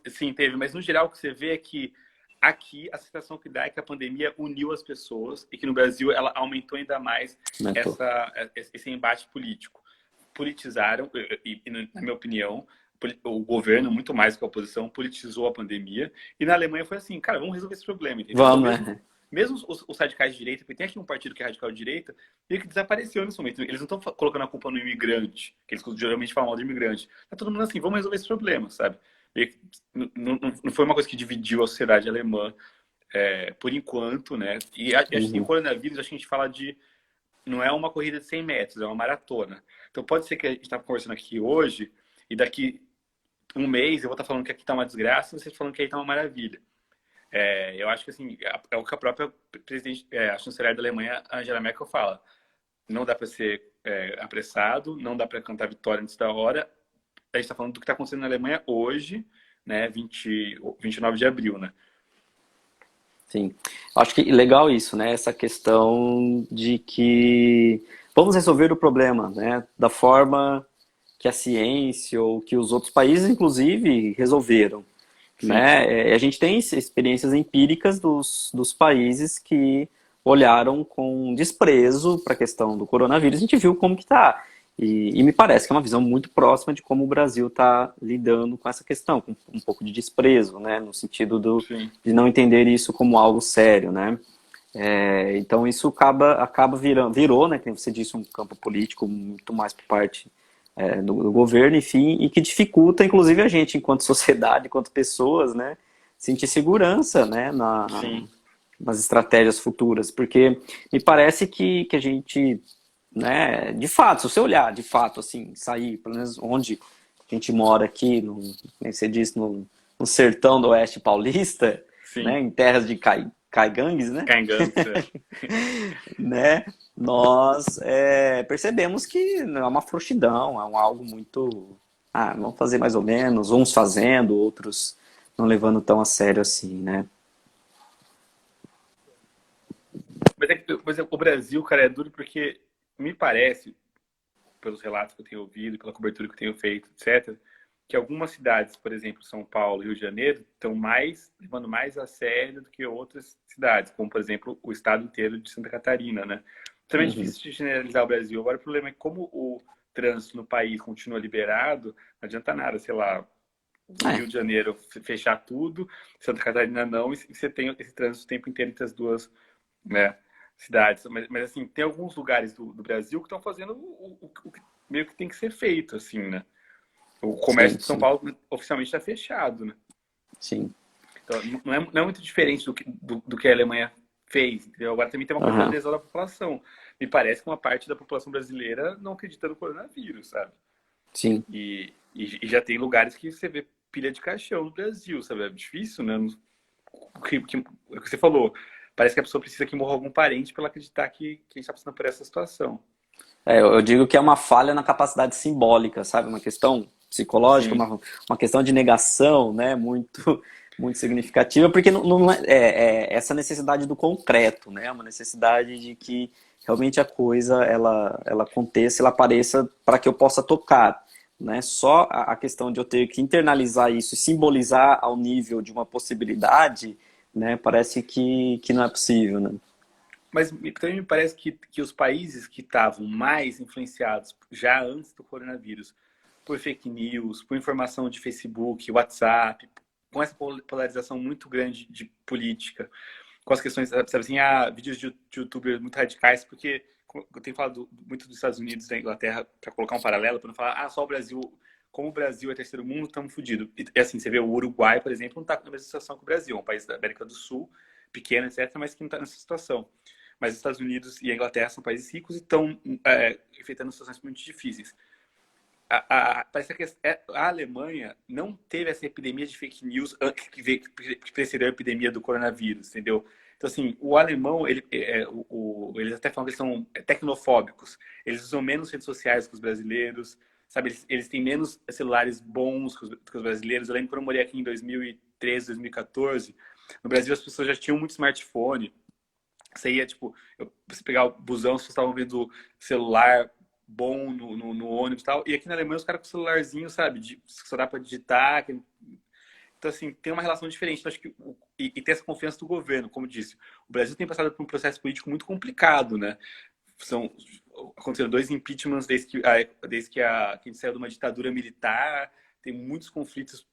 Sim, teve. Mas no geral o que você vê é que aqui a sensação que dá é que a pandemia uniu as pessoas e que no Brasil ela aumentou ainda mais esse embate político. Politizaram, e na minha opinião, o governo, muito mais que a oposição, politizou a pandemia. E na Alemanha foi assim, cara, vamos resolver esse problema, entendeu? Vamos, então, mesmo os radicais de direita, porque tem aqui um partido que é radical de direita, meio que desapareceu nesse momento. Eles não estão colocando a culpa no imigrante, que eles geralmente falam mal do imigrante. Tá todo mundo assim, vamos resolver esse problema, sabe? Não foi uma coisa que dividiu a sociedade alemã, por enquanto, né? E assim, o coronavírus, acho que a gente fala de... Não é uma corrida de 100 metros, é uma maratona. Então pode ser que a gente está conversando aqui hoje e daqui um mês eu vou estar falando que aqui está uma desgraça e vocês falando que aí está uma maravilha. Eu acho que assim, é o que a própria a chanceler da Alemanha, Angela Merkel, fala. Não dá para ser apressado, não dá para cantar vitória antes da hora. A gente está falando do que está acontecendo na Alemanha hoje, né, 29 de abril, né? Sim, acho que legal isso, né? Essa questão de que vamos resolver o problema, né? Da forma que a ciência ou que os outros países, inclusive, resolveram, né? A gente tem experiências empíricas dos países que olharam com desprezo para a questão do coronavírus. A gente viu como que está. E me parece que é uma visão muito próxima de como o Brasil está lidando com essa questão, com um pouco de desprezo, né, no sentido de não entender isso como algo sério, né. Então isso acaba virou, né, como você disse, um campo político muito mais por parte do governo, enfim, e que dificulta, inclusive, a gente, enquanto sociedade, enquanto pessoas, né, sentir segurança, né, nas estratégias futuras, porque me parece que a gente né? De fato, se você olhar, de fato, assim, sair, pelo menos onde a gente mora aqui, como você disse, no sertão do Oeste Paulista, Sim, né? Em terras de caigangues, né? Caingangues, Né? Nós percebemos que não é uma frouxidão, é algo muito. Ah, vamos fazer mais ou menos, uns fazendo, outros não levando tão a sério assim, né? Mas o Brasil, cara, é duro porque me parece, pelos relatos que eu tenho ouvido, pela cobertura que eu tenho feito, etc., que algumas cidades, por exemplo, São Paulo e Rio de Janeiro, estão levando mais a sério do que outras cidades, como, por exemplo, o estado inteiro de Santa Catarina, né? Também é Uhum. difícil de generalizar o Brasil. Agora, o problema é que como o trânsito no país continua liberado, não adianta nada, sei lá, o É, Rio de Janeiro fechar tudo, Santa Catarina não, e você tem esse trânsito o tempo inteiro entre as duas, né, cidades. Mas, assim, tem alguns lugares do Brasil que estão fazendo o que meio que tem que ser feito, assim, né? O comércio sim, de São sim, Paulo oficialmente está fechado, né? sim. Então, não é muito diferente do que a Alemanha fez, entendeu? Agora também tem uma coisa da Aham. adesão da população. Me parece que uma parte da população brasileira não acredita no coronavírus, sabe? Sim. E já tem lugares que você vê pilha de caixão no Brasil, sabe? É difícil, né? O que você falou. Parece que a pessoa precisa que morra algum parente para ela acreditar que a gente está passando por essa situação. Eu digo que é uma falha na capacidade simbólica, sabe? Uma questão psicológica, Sim, uma questão de negação, né? Muito, muito significativa, porque não é essa necessidade do concreto, né? Uma necessidade de que realmente a coisa ela aconteça, ela apareça para que eu possa tocar, né? Só a questão de eu ter que internalizar isso e simbolizar ao nível de uma possibilidade, né? Parece que não é possível, né? mas também me parece que os países que estavam mais influenciados já antes do coronavírus por fake news, por informação de Facebook, WhatsApp, com essa polarização muito grande de política, com as questões, sabe assim, vídeos de youtubers muito radicais, porque eu tenho falado muito dos Estados Unidos e da Inglaterra, para colocar um paralelo, para não falar, só o Brasil, como o Brasil é terceiro mundo, estamos fodidos. E assim, você vê o Uruguai, por exemplo, não está na mesma situação que o Brasil, é um país da América do Sul, pequeno, etc., mas que não está nessa situação. Mas os Estados Unidos e a Inglaterra são países ricos e estão enfrentando situações muito difíceis. Parece que a Alemanha não teve essa epidemia de fake news que precedeu a epidemia do coronavírus, entendeu? Então, assim, o alemão, eles até falam que eles são tecnofóbicos. Eles usam menos redes sociais que os brasileiros, sabe? Eles têm menos celulares bons que os brasileiros. Eu lembro quando eu morei aqui em 2013, 2014, no Brasil as pessoas já tinham muito smartphone. Você ia, tipo, você pegar o busão, vocês estavam vendo celular bom no ônibus e tal. E aqui na Alemanha, os caras com celularzinho, sabe? Só dá pra digitar. Então, assim, tem uma relação diferente. Então, acho que, e tem essa confiança do governo, como disse. O Brasil tem passado por um processo político muito complicado, né? Aconteceram 2 impeachments desde que a gente saiu de uma ditadura militar. Tem muitos conflitos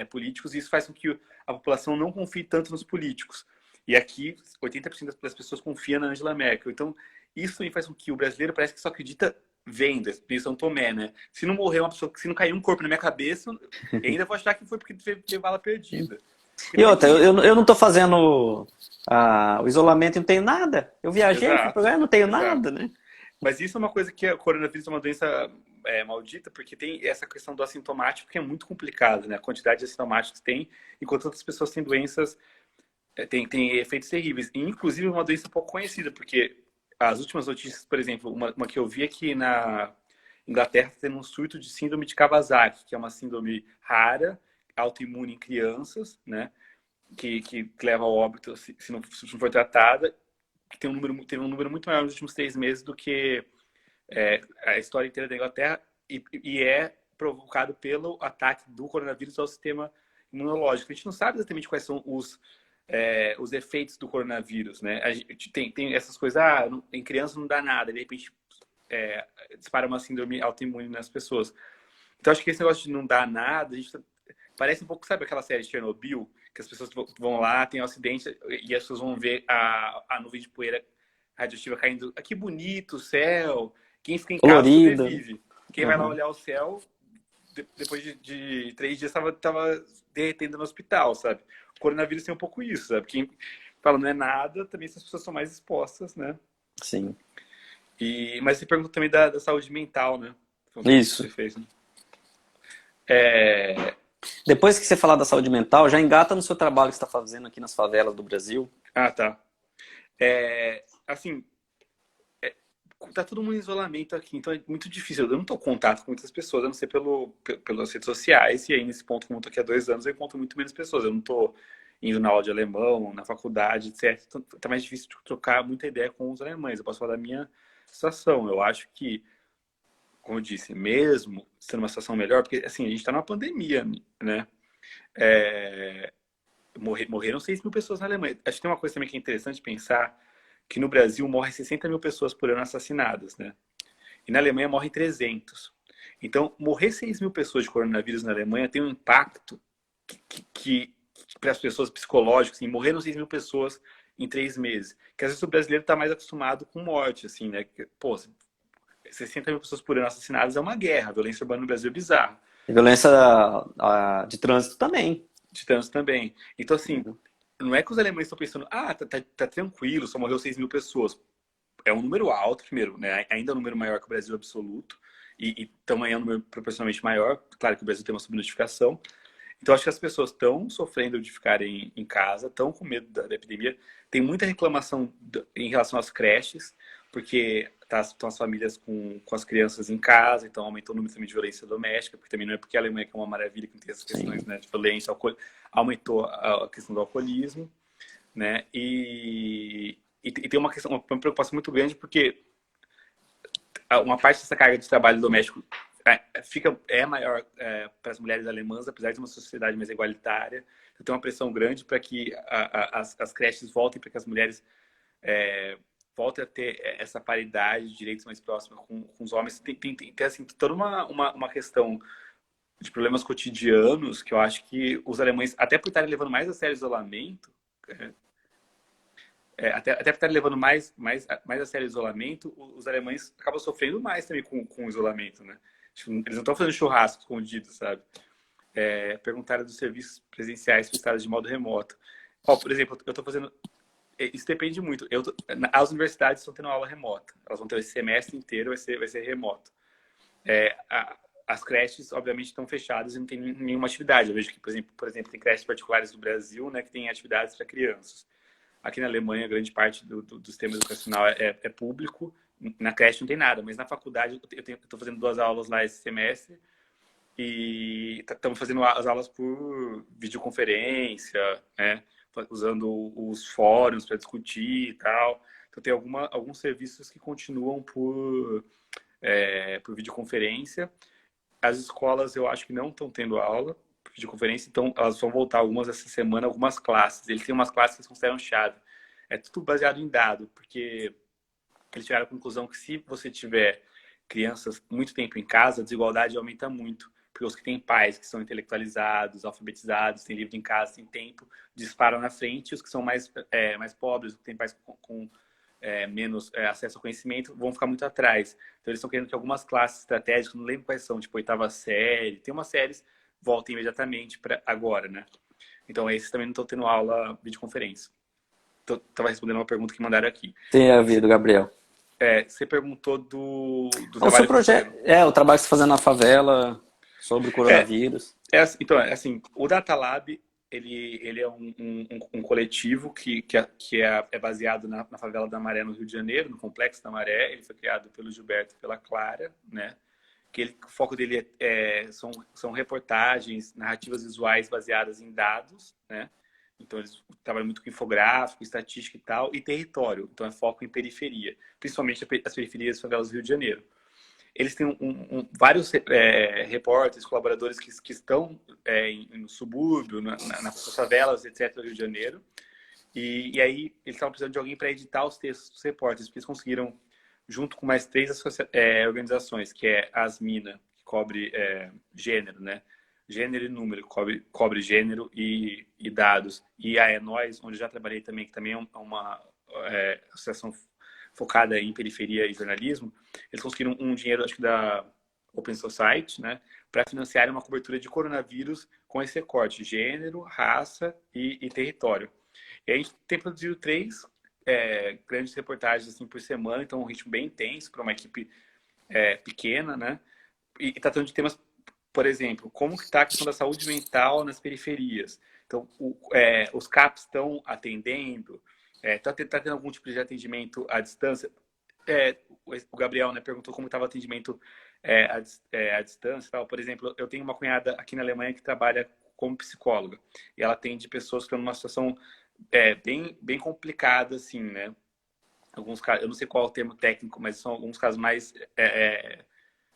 políticos e isso faz com que a população não confie tanto nos políticos. E aqui, 80% das pessoas confiam na Angela Merkel. Então, isso também faz com que o brasileiro parece que só acredita vendas, em São Tomé, né? Se não morrer uma pessoa, se não cair um corpo na minha cabeça, eu ainda vou achar que foi porque teve bala perdida. Porque E também outra, tem isso, né? eu não estou fazendo o isolamento e não tenho nada. Eu viajei, fui para Exato, lá, não tenho exato. nada, né? Mas isso é uma coisa que o coronavírus é uma doença maldita, porque tem essa questão do assintomático que é muito complicado, né? A quantidade de assintomáticos que tem, enquanto outras pessoas têm doenças, tem efeitos terríveis. E, inclusive, uma doença pouco conhecida, porque as últimas notícias, por exemplo, uma que eu vi aqui na Inglaterra, tá tendo um surto de síndrome de Kawasaki, que é uma síndrome rara, autoimune em crianças, né? Que leva ao óbito se não for tratada, que teve um número muito maior nos últimos 3 meses do que a história inteira da Inglaterra e é provocado pelo ataque do coronavírus ao sistema imunológico. A gente não sabe exatamente quais são os efeitos do coronavírus, né? A gente tem essas coisas, em criança não dá nada, de repente dispara uma síndrome autoimune nas pessoas. Então acho que esse negócio de não dar nada, parece um pouco, sabe aquela série de Chernobyl, que as pessoas vão lá, tem um acidente e as pessoas vão ver a nuvem de poeira radioativa caindo. Que bonito o céu! Quem fica em casa Colorida. sobrevive. Quem vai lá Uhum. olhar o céu, depois de 3 dias, tava derretendo no hospital, sabe? O coronavírus tem um pouco isso, sabe? Quem fala não é nada, também essas pessoas são mais expostas, né? Sim. Mas você perguntou também da saúde mental, né? Foi uma pergunta que Isso. você fez, né? É, Depois que você falar da saúde mental, já engata no seu trabalho que você está fazendo aqui nas favelas do Brasil. tá. Assim, tá todo mundo em isolamento aqui, então é muito difícil. Eu não tô em contato com muitas pessoas, a não ser pelas redes sociais, e aí nesse ponto, como eu tô aqui há 2 anos, eu encontro muito menos pessoas. Eu não tô indo na aula de alemão, na faculdade, etc. Então, tá mais difícil de trocar muita ideia com os alemães. Eu posso falar da minha situação. Eu acho que, como eu disse, mesmo sendo uma situação melhor, porque assim, a gente tá numa pandemia, né? É, morreram 6 mil pessoas na Alemanha. Acho que tem uma coisa também que é interessante pensar, que no Brasil morrem 60 mil pessoas por ano assassinadas, né? E na Alemanha morrem 300. Então, morrer 6 mil pessoas de coronavírus na Alemanha tem um impacto que para as pessoas psicológicas, assim, morreram 6 mil pessoas em 3 meses. Que às vezes o brasileiro está mais acostumado com morte, assim, né? Pô, 60 mil pessoas por ano assassinadas é uma guerra. A violência urbana no Brasil é bizarra. E violência de trânsito também. De trânsito também. Então, assim, não é que os alemães estão pensando, tá tranquilo, só morreu 6 mil pessoas. É um número alto, primeiro, né? Ainda é um número maior que o Brasil absoluto. E também é um número proporcionalmente maior. Claro que o Brasil tem uma subnotificação. Então, acho que as pessoas estão sofrendo de ficarem em casa, estão com medo da epidemia. Tem muita reclamação em relação às creches, porque estão as famílias com as crianças em casa, então aumentou o número também de violência doméstica, porque também não é porque a Alemanha que é uma maravilha, que não tem essas questões, né, de violência, aumentou a questão do alcoolismo, né? E tem uma preocupação muito grande, porque uma parte dessa carga de trabalho doméstico é maior para as mulheres alemãs, apesar de uma sociedade mais igualitária. Então, tem uma pressão grande para que as creches voltem, para que as mulheres voltem a ter essa paridade de direitos mais próxima com os homens. Tem assim, toda uma questão de problemas cotidianos que eu acho que os alemães, até por estarem levando mais a sério o isolamento, até por estarem levando mais a sério o isolamento, os alemães acabam sofrendo mais também com o isolamento, né? Eles não estão fazendo churrasco escondido, sabe? Perguntaram dos serviços presenciais prestados de modo remoto. Por exemplo, eu estou fazendo... Isso depende muito. As universidades estão tendo aula remota. Elas vão ter esse semestre inteiro, vai ser remoto. As creches, obviamente, estão fechadas e não tem nenhuma atividade. Eu vejo que, por exemplo, tem creches particulares do Brasil, né, que tem atividades para crianças. Aqui na Alemanha, grande parte do sistema educacional é público. Na creche não tem nada, mas na faculdade eu estou fazendo 2 aulas lá esse semestre e estamos fazendo as aulas por videoconferência, né? Usando os fóruns para discutir e tal. Então tem alguns serviços que continuam por videoconferência. As escolas eu acho que não estão tendo aula por videoconferência, então elas vão voltar algumas essa semana, algumas classes. Eles têm umas classes que consideram chave. É tudo baseado em dado, porque eles chegaram à conclusão que se você tiver crianças muito tempo em casa, a desigualdade aumenta muito. Porque os que têm pais que são intelectualizados, alfabetizados, têm livro em casa, têm tempo, disparam na frente. E os que são mais pobres, que têm pais com menos acesso ao conhecimento, vão ficar muito atrás. Então, eles estão querendo que algumas classes estratégicas, não lembro quais são, tipo 8ª série, tem umas séries, voltem imediatamente para agora, né? Então, esses também não estão tendo aula videoconferência. Estava respondendo uma pergunta que mandaram aqui. Tem a ver do Gabriel. Você perguntou do O trabalho seu projeto, o trabalho que você está fazendo na favela, sobre o coronavírus. Então, assim, o Data Lab, ele é um coletivo que é baseado na favela da Maré, no Rio de Janeiro, no Complexo da Maré. Ele foi criado pelo Gilberto e pela Clara, né? O foco dele são reportagens, narrativas visuais baseadas em dados, né? Então, eles trabalham muito com infográfico, estatística e tal, e território. Então, é foco em periferia, principalmente as periferias das favelas do Rio de Janeiro. Eles têm vários repórteres, colaboradores que estão no subúrbio, nas favelas, etc., do Rio de Janeiro. E aí, eles estavam precisando de alguém para editar os textos dos repórteres, porque eles conseguiram, junto com mais 3 organizações, que é a Asmina, que cobre gênero, né? Gênero e número, cobre gênero e dados. E a Nós, onde eu já trabalhei também, que também é uma associação focada em periferia e jornalismo, eles conseguiram um dinheiro, acho que da Open Society, né, para financiar uma cobertura de coronavírus com esse recorte: gênero, raça e território. E a gente tem produzido 3 grandes reportagens assim por semana, então um ritmo bem intenso para uma equipe pequena, né? E tratando de temas, por exemplo, como que está a questão da saúde mental nas periferias. Então, os CAPs estão atendendo, está tendo algum tipo de atendimento à distância. O Gabriel, né, perguntou como estava o atendimento à distância. Tal. Por exemplo, eu tenho uma cunhada aqui na Alemanha que trabalha como psicóloga. E ela atende pessoas que estão numa situação bem complicada, assim, né? Alguns casos, eu não sei qual é o termo técnico, mas são alguns casos mais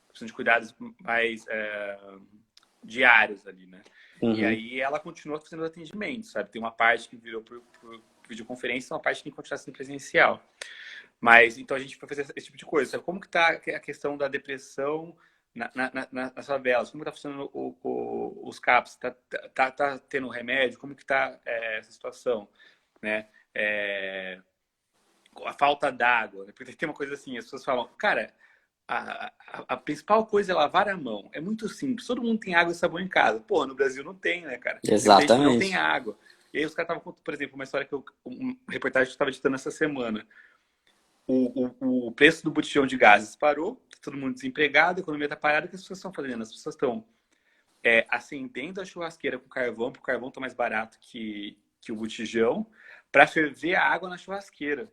precisam de cuidados mais diários ali, né? E aí ela continua fazendo atendimento, sabe? Tem uma parte que virou por videoconferência, uma parte que tem que continuar sendo presencial. Mas, então, a gente vai fazer esse tipo de coisa, sabe? Como que tá a questão da depressão nas favelas? Como que tá funcionando os CAPs? Tá tendo remédio? Como que tá essa situação, né? A falta d'água, né? Porque tem uma coisa assim, as pessoas falam, cara, a principal coisa é lavar a mão. É muito simples. Todo mundo tem água e sabão em casa. Pô, no Brasil não tem, né, cara? Tem muita gente que não tem Exatamente. água. E aí os caras estavam contando, por exemplo, uma história uma reportagem que eu estava editando essa semana. O preço do botijão de gases parou, tá todo mundo desempregado, a economia está parada, o que as pessoas estão fazendo? As pessoas estão acendendo a churrasqueira com carvão, porque o carvão está mais barato que o botijão, para ferver a água na churrasqueira.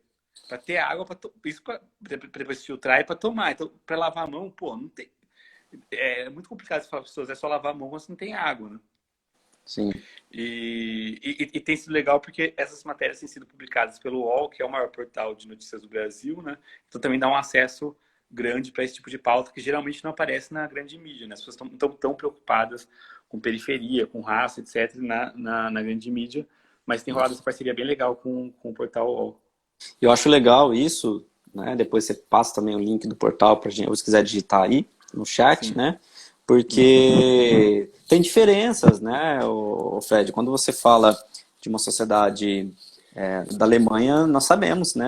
Para ter água, isso para depois filtrar e para tomar. Então, para lavar a mão, pô, não tem. É muito complicado se falar para as pessoas, é só lavar a mão quando você não tem água, né? Sim. E tem sido legal porque essas matérias têm sido publicadas pelo UOL, que é o maior portal de notícias do Brasil, né? Então também dá um acesso grande para esse tipo de pauta que geralmente não aparece na grande mídia, né? As pessoas estão tão preocupadas com periferia, com raça, etc., na grande mídia, mas tem rolado essa parceria bem legal com o portal UOL. Eu acho legal isso, né? Depois você passa também o link do portal para gente, ou se quiser digitar aí no chat, Sim. né? Porque tem diferenças, né, o Fred? Quando você fala de uma sociedade da Alemanha, nós sabemos, né?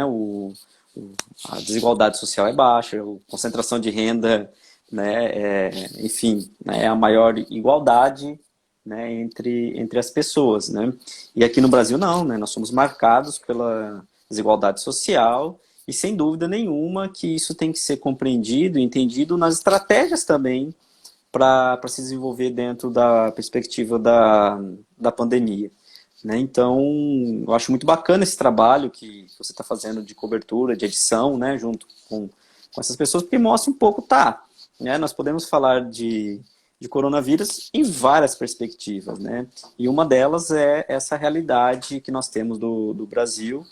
A desigualdade social é baixa, a concentração de renda, né? Enfim, né, é a maior igualdade, né, entre as pessoas, né? E aqui no Brasil não, né? Nós somos marcados pela desigualdade social e sem dúvida nenhuma que isso tem que ser compreendido e entendido nas estratégias também para se desenvolver dentro da perspectiva da pandemia. Né? Então, eu acho muito bacana esse trabalho que você está fazendo de cobertura, de edição, né, junto com essas pessoas, porque mostra um pouco, né, nós podemos falar de coronavírus em várias perspectivas, né, e uma delas é essa realidade que nós temos do Brasil,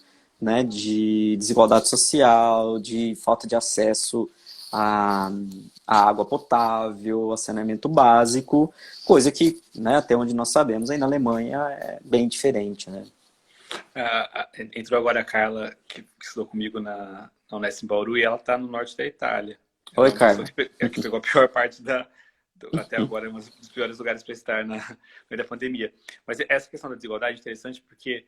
né, de desigualdade social, de falta de acesso a água potável, a saneamento básico, coisa que, né, até onde nós sabemos, aí na Alemanha é bem diferente, né? Entrou agora a Carla, que estudou comigo na Unesp em Bauru, e ela está no norte da Itália. Ela Oi, é uma pessoa Carla. que pegou a pior parte até agora, é um dos piores lugares para estar no meio da pandemia. Mas essa questão da desigualdade é interessante porque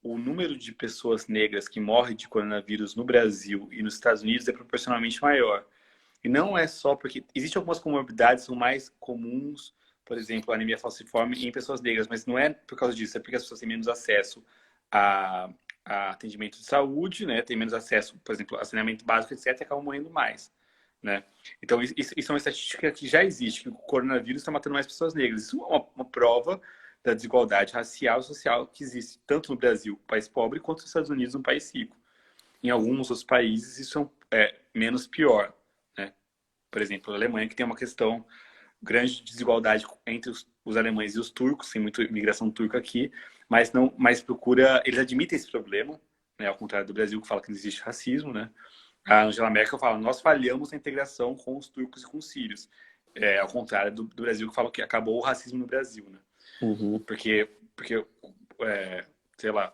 o número de pessoas negras que morrem de coronavírus no Brasil e nos Estados Unidos é proporcionalmente maior. E não é só porque existem algumas comorbidades que são mais comuns, por exemplo, a anemia falciforme em pessoas negras, mas não é por causa disso, é porque as pessoas têm menos acesso a, a atendimento de saúde, né? Tem menos acesso, por exemplo, a saneamento básico, etc., e acabam morrendo mais, né? Então, isso é uma estatística que já existe, que o coronavírus está matando mais pessoas negras. Isso é uma prova da desigualdade racial e social que existe tanto no Brasil, um país pobre, quanto nos Estados Unidos, um país rico. Em alguns outros países, isso é menos pior, né? Por exemplo, a Alemanha, que tem uma questão grande de desigualdade entre os alemães e os turcos, tem muita imigração turca aqui, mas procura, eles admitem esse problema, né, ao contrário do Brasil, que fala que não existe racismo, né? A Angela Merkel fala, nós falhamos na integração com os turcos e com os sírios. Ao contrário do Brasil, que fala que acabou o racismo no Brasil, né? Uhum. Porque sei lá,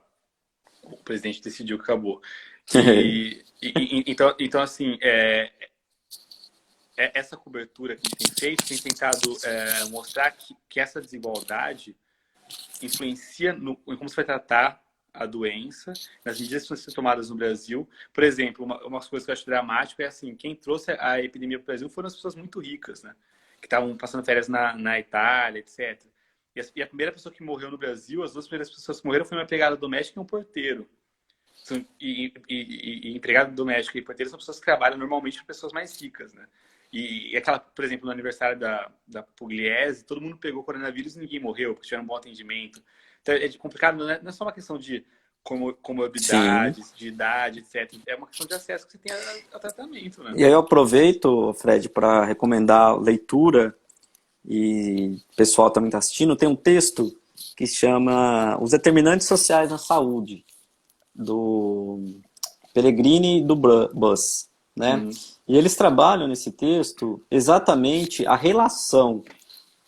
o presidente decidiu que acabou. Então assim, essa cobertura que a gente tem feito, tem tentado mostrar que essa desigualdade influencia em como você vai tratar a doença, nas medidas que vão ser tomadas no Brasil. Por exemplo, uma coisa que eu acho dramática é assim, quem trouxe a epidemia para o Brasil foram as pessoas muito ricas, né? Que estavam passando férias na Itália, etc. E a primeira pessoa que morreu no Brasil, as duas primeiras pessoas que morreram foi uma empregada doméstica e um porteiro. E empregado doméstico e porteiro são pessoas que trabalham normalmente para pessoas mais ricas, né? E aquela, por exemplo, no aniversário da Pugliese, todo mundo pegou coronavírus e ninguém morreu, porque tiveram um bom atendimento. Então é complicado, não é só uma questão de Sim. comorbidades, de idade, etc. É uma questão de acesso que você tem ao tratamento, né? E aí eu aproveito, Fred, para recomendar leitura, e o pessoal também está assistindo, tem um texto que chama Os Determinantes Sociais na Saúde, do Pellegrini e do Buss, né? Uhum. E eles trabalham nesse texto exatamente a relação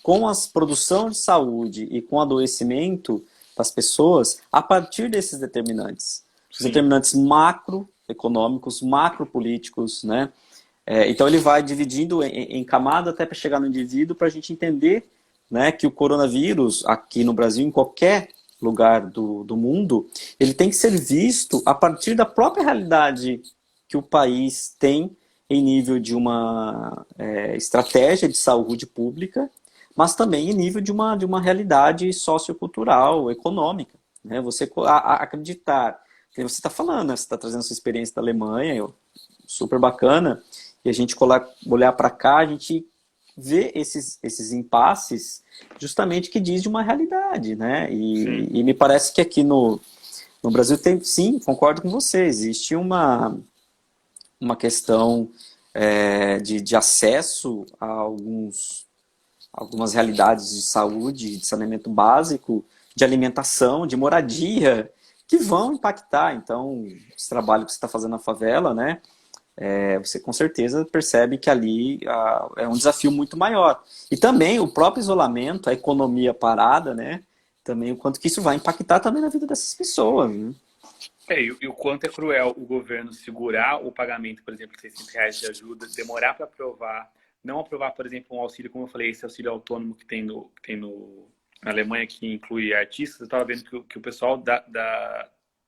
com a produção de saúde e com o adoecimento das pessoas a partir desses determinantes. Os Sim, determinantes macroeconômicos, macropolíticos, né? Então ele vai dividindo em camada até para chegar no indivíduo para a gente entender, né, que o coronavírus, aqui no Brasil, em qualquer lugar do mundo, ele tem que ser visto a partir da própria realidade que o país tem em nível de uma estratégia de saúde pública, mas também em nível de uma realidade sociocultural, econômica. Né? Você acreditar, que você está falando, né? Você está trazendo sua experiência da Alemanha, super bacana, e a gente olhar para cá, a gente vê esses impasses justamente que diz de uma realidade, né? sim. E me parece que aqui no Brasil tem, sim, concordo com você, existe uma questão de acesso a algumas realidades de saúde, de saneamento básico, de alimentação, de moradia, que vão impactar. Então, esse trabalho que você está fazendo na favela, né? Você com certeza percebe que ali é um desafio muito maior. E também o próprio isolamento, a economia parada, né? Também o quanto que isso vai impactar também na vida dessas pessoas. Né? E o quanto é cruel o governo segurar o pagamento, por exemplo, de R$ 600 de ajuda, demorar para aprovar, não aprovar, por exemplo, um auxílio, como eu falei, esse auxílio autônomo que tem na Alemanha, que inclui artistas. Eu estava vendo que o pessoal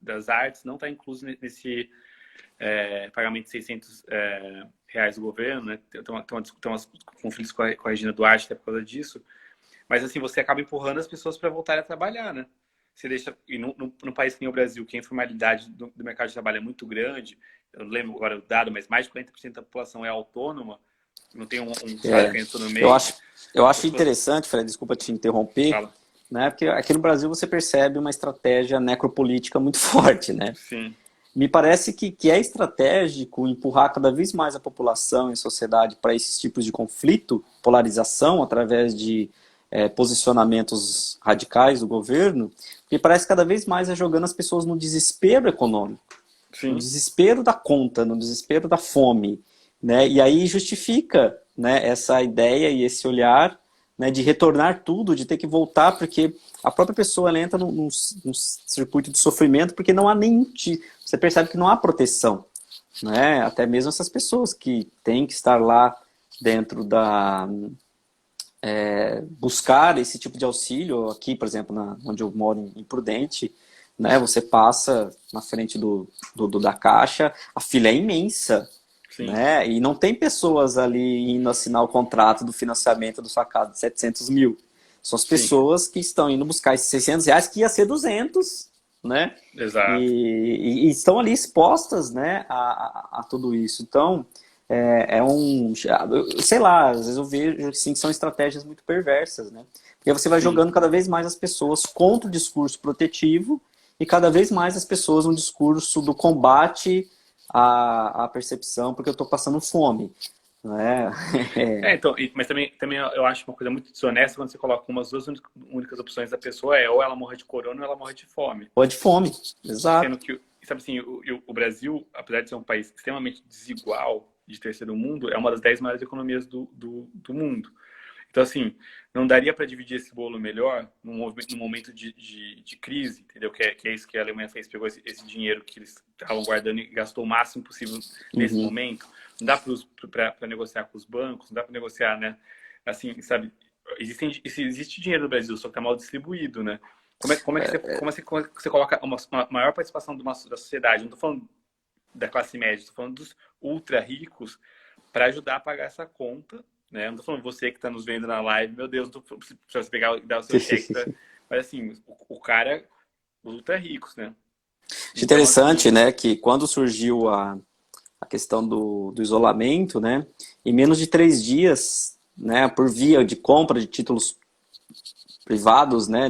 das artes não está incluso nesse pagamento de R$ 600 do governo, né? Tem umas conflitos com a Regina Duarte até por causa disso. Mas assim, você acaba empurrando as pessoas para voltarem a trabalhar, né? Você deixa, e no país que nem o Brasil, que a informalidade do mercado de trabalho é muito grande, eu não lembro agora o dado, mas mais de 40% da população é autônoma, não tem um salário É, caindo todo eu mês. acho, eu As acho pessoas interessante, Fred, desculpa te interromper, falam, né? Porque aqui no Brasil você percebe uma estratégia necropolítica muito forte, né? sim, Me parece que é estratégico empurrar cada vez mais a população e a sociedade para esses tipos de conflito, polarização, através de posicionamentos radicais do governo, porque parece que cada vez mais é jogando as pessoas no desespero econômico, no sim, desespero da conta, no desespero da fome. Né? E aí justifica, né, essa ideia e esse olhar, né, de retornar tudo, de ter que voltar, porque a própria pessoa ela entra num circuito de sofrimento, porque não há nem. Você percebe que não há proteção. Né? Até mesmo essas pessoas que têm que estar lá dentro buscar esse tipo de auxílio. Aqui, por exemplo, onde eu moro, em Prudente, né, você passa na frente da caixa, a fila é imensa. sim, Né? E não tem pessoas ali indo assinar o contrato do financiamento da sua casa de 700 mil. São as sim, pessoas que estão indo buscar esses R$ 600, que ia ser 200, né? exato. E estão ali expostas, né, a tudo isso. Então, sei lá, às vezes eu vejo assim, que são estratégias muito perversas, né? Porque você vai Sim. jogando cada vez mais as pessoas contra o discurso protetivo e cada vez mais as pessoas no discurso do combate à percepção, porque eu estou passando fome. Né? Então, mas também eu acho uma coisa muito desonesta quando você coloca umas duas únicas opções da pessoa, ou ela morre de corona ou ela morre de fome. Ou de fome, Sendo exato. que, sabe assim, o Brasil, apesar de ser um país extremamente desigual de terceiro mundo, é uma das 10 maiores economias do mundo. Então, assim, não daria para dividir esse bolo melhor num momento de crise, entendeu? Que é isso que a Alemanha fez, pegou esse dinheiro que eles estavam guardando e gastou o máximo possível nesse Uhum. momento. Não dá para negociar com os bancos, não dá para negociar, né? Assim, sabe? Existe dinheiro no Brasil, só que está mal distribuído, né? Como é que você coloca uma maior participação da sociedade? Não estou falando da classe média, estou falando dos ultra ricos para ajudar a pagar essa conta, né? Não tô falando você que está nos vendo na live, meu Deus, não tô pra você pegar e dar o seu cheque. Mas assim, o cara, os ultra ricos, né? Acho Então, interessante, assim, né, que quando surgiu a questão do isolamento, né, em menos de 3 dias, né, por via de compra de títulos privados, né,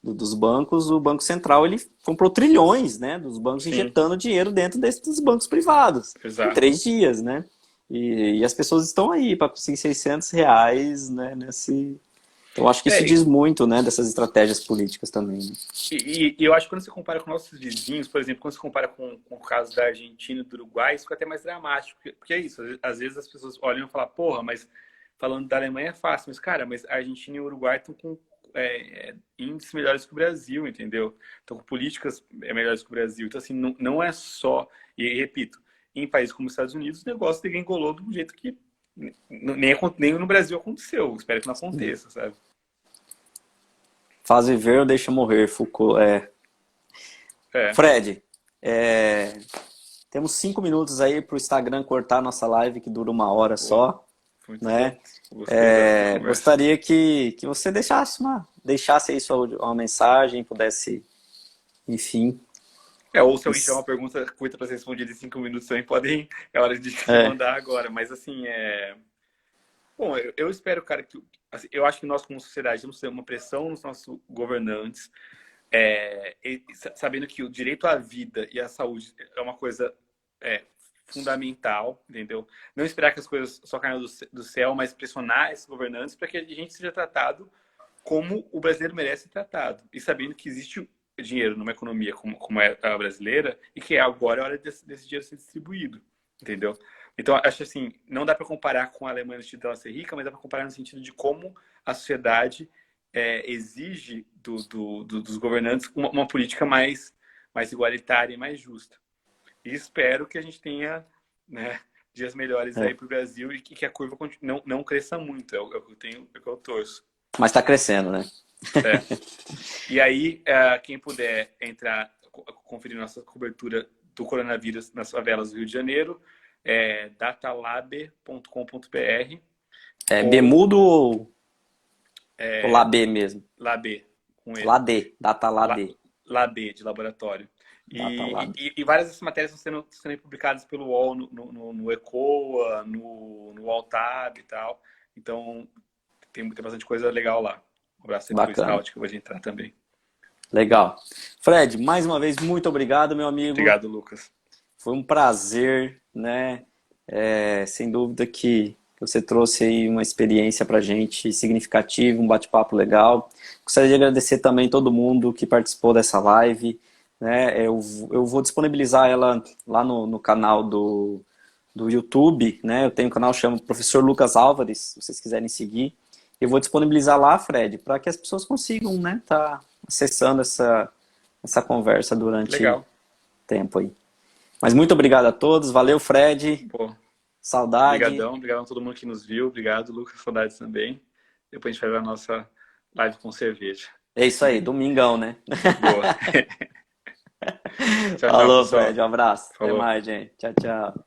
dos bancos, o Banco Central ele comprou trilhões, né, dos bancos sim, injetando dinheiro dentro desses bancos privados em exato. 3 dias, né? E as pessoas estão aí para conseguir R$ 600, né, nesse. Então acho que isso É, diz muito, né, dessas estratégias políticas também, né? e eu acho que quando você compara com nossos vizinhos, por exemplo, quando você compara com o caso da Argentina e do Uruguai, isso fica até mais dramático, porque é isso, às vezes as pessoas olham e falam, porra, mas falando da Alemanha é fácil, mas cara, mas a Argentina e o Uruguai estão com índices melhores que o Brasil, entendeu? Estão com políticas melhores que o Brasil. Então, assim, não é só, e repito, em países como os Estados Unidos, o negócio degringolou de um jeito que nem no Brasil aconteceu, espero que não aconteça, sabe? Faz viver ou deixa morrer, Foucault. É, Fred, é, temos 5 minutos aí para o Instagram cortar nossa live, que dura 1 hora pô, só, muito bom. né? Gostei da conversa. Gostaria que você deixasse aí uma mensagem, pudesse, enfim. Ou se alguém tiver Isso. uma pergunta curta para ser respondida em 5 minutos também, podem, é hora de É, mandar agora. Mas, assim, bom, eu espero, cara, que. Assim, eu acho que nós, como sociedade, temos que ter uma pressão nos nossos governantes, sabendo que o direito à vida e à saúde é uma coisa é, fundamental, entendeu? Não esperar que as coisas só caiam do céu, mas pressionar esses governantes para que a gente seja tratado como o brasileiro merece ser tratado. E sabendo que existe dinheiro numa economia como é a brasileira e que agora é hora desse dinheiro ser distribuído, entendeu? Então, acho assim, não dá para comparar com a Alemanha no sentido dela ser rica, mas dá para comparar no sentido de como a sociedade exige dos governantes uma política mais igualitária e mais justa. E espero que a gente tenha, né, dias melhores aí é. para o Brasil e que a curva não cresça muito. É o que eu tenho, é o que eu torço. Mas está crescendo, né? É. E aí, quem puder entrar, conferir nossa cobertura do coronavírus nas favelas do Rio de Janeiro, datalab.com.br É ou Bemudo ou Labê mesmo? Lab, com E. Ladê, Data La- Ladê. Lab, de laboratório. Data Lab. E várias dessas matérias estão sendo publicadas pelo UOL no ECOA, no Altab e tal. Então, tem bastante coisa legal lá. Um abraço aí pro Bacana. Scout, que eu vou entrar também. Legal. Fred, mais uma vez, muito obrigado, meu amigo. Obrigado, Lucas. Foi um prazer, né? Sem dúvida que você trouxe aí uma experiência pra gente significativa, um bate-papo legal. Gostaria de agradecer também todo mundo que participou dessa live, né? Eu vou disponibilizar ela lá no canal do YouTube, né? Eu tenho um canal que chama Professor Lucas Álvares, se vocês quiserem seguir. Eu vou disponibilizar lá, Fred, para que as pessoas consigam, né, tá acessando essa conversa durante Legal. tempo aí. Mas muito obrigado a todos, valeu, Fred, Pô, saudade. obrigadão a todo mundo que nos viu. Obrigado, Lucas. Saudades também. Depois a gente vai ver a nossa live com cerveja. É isso aí, domingão, né? Boa. Tchau, Falou, pessoal. Fred, um abraço. Até Falou. mais, gente. Tchau, tchau.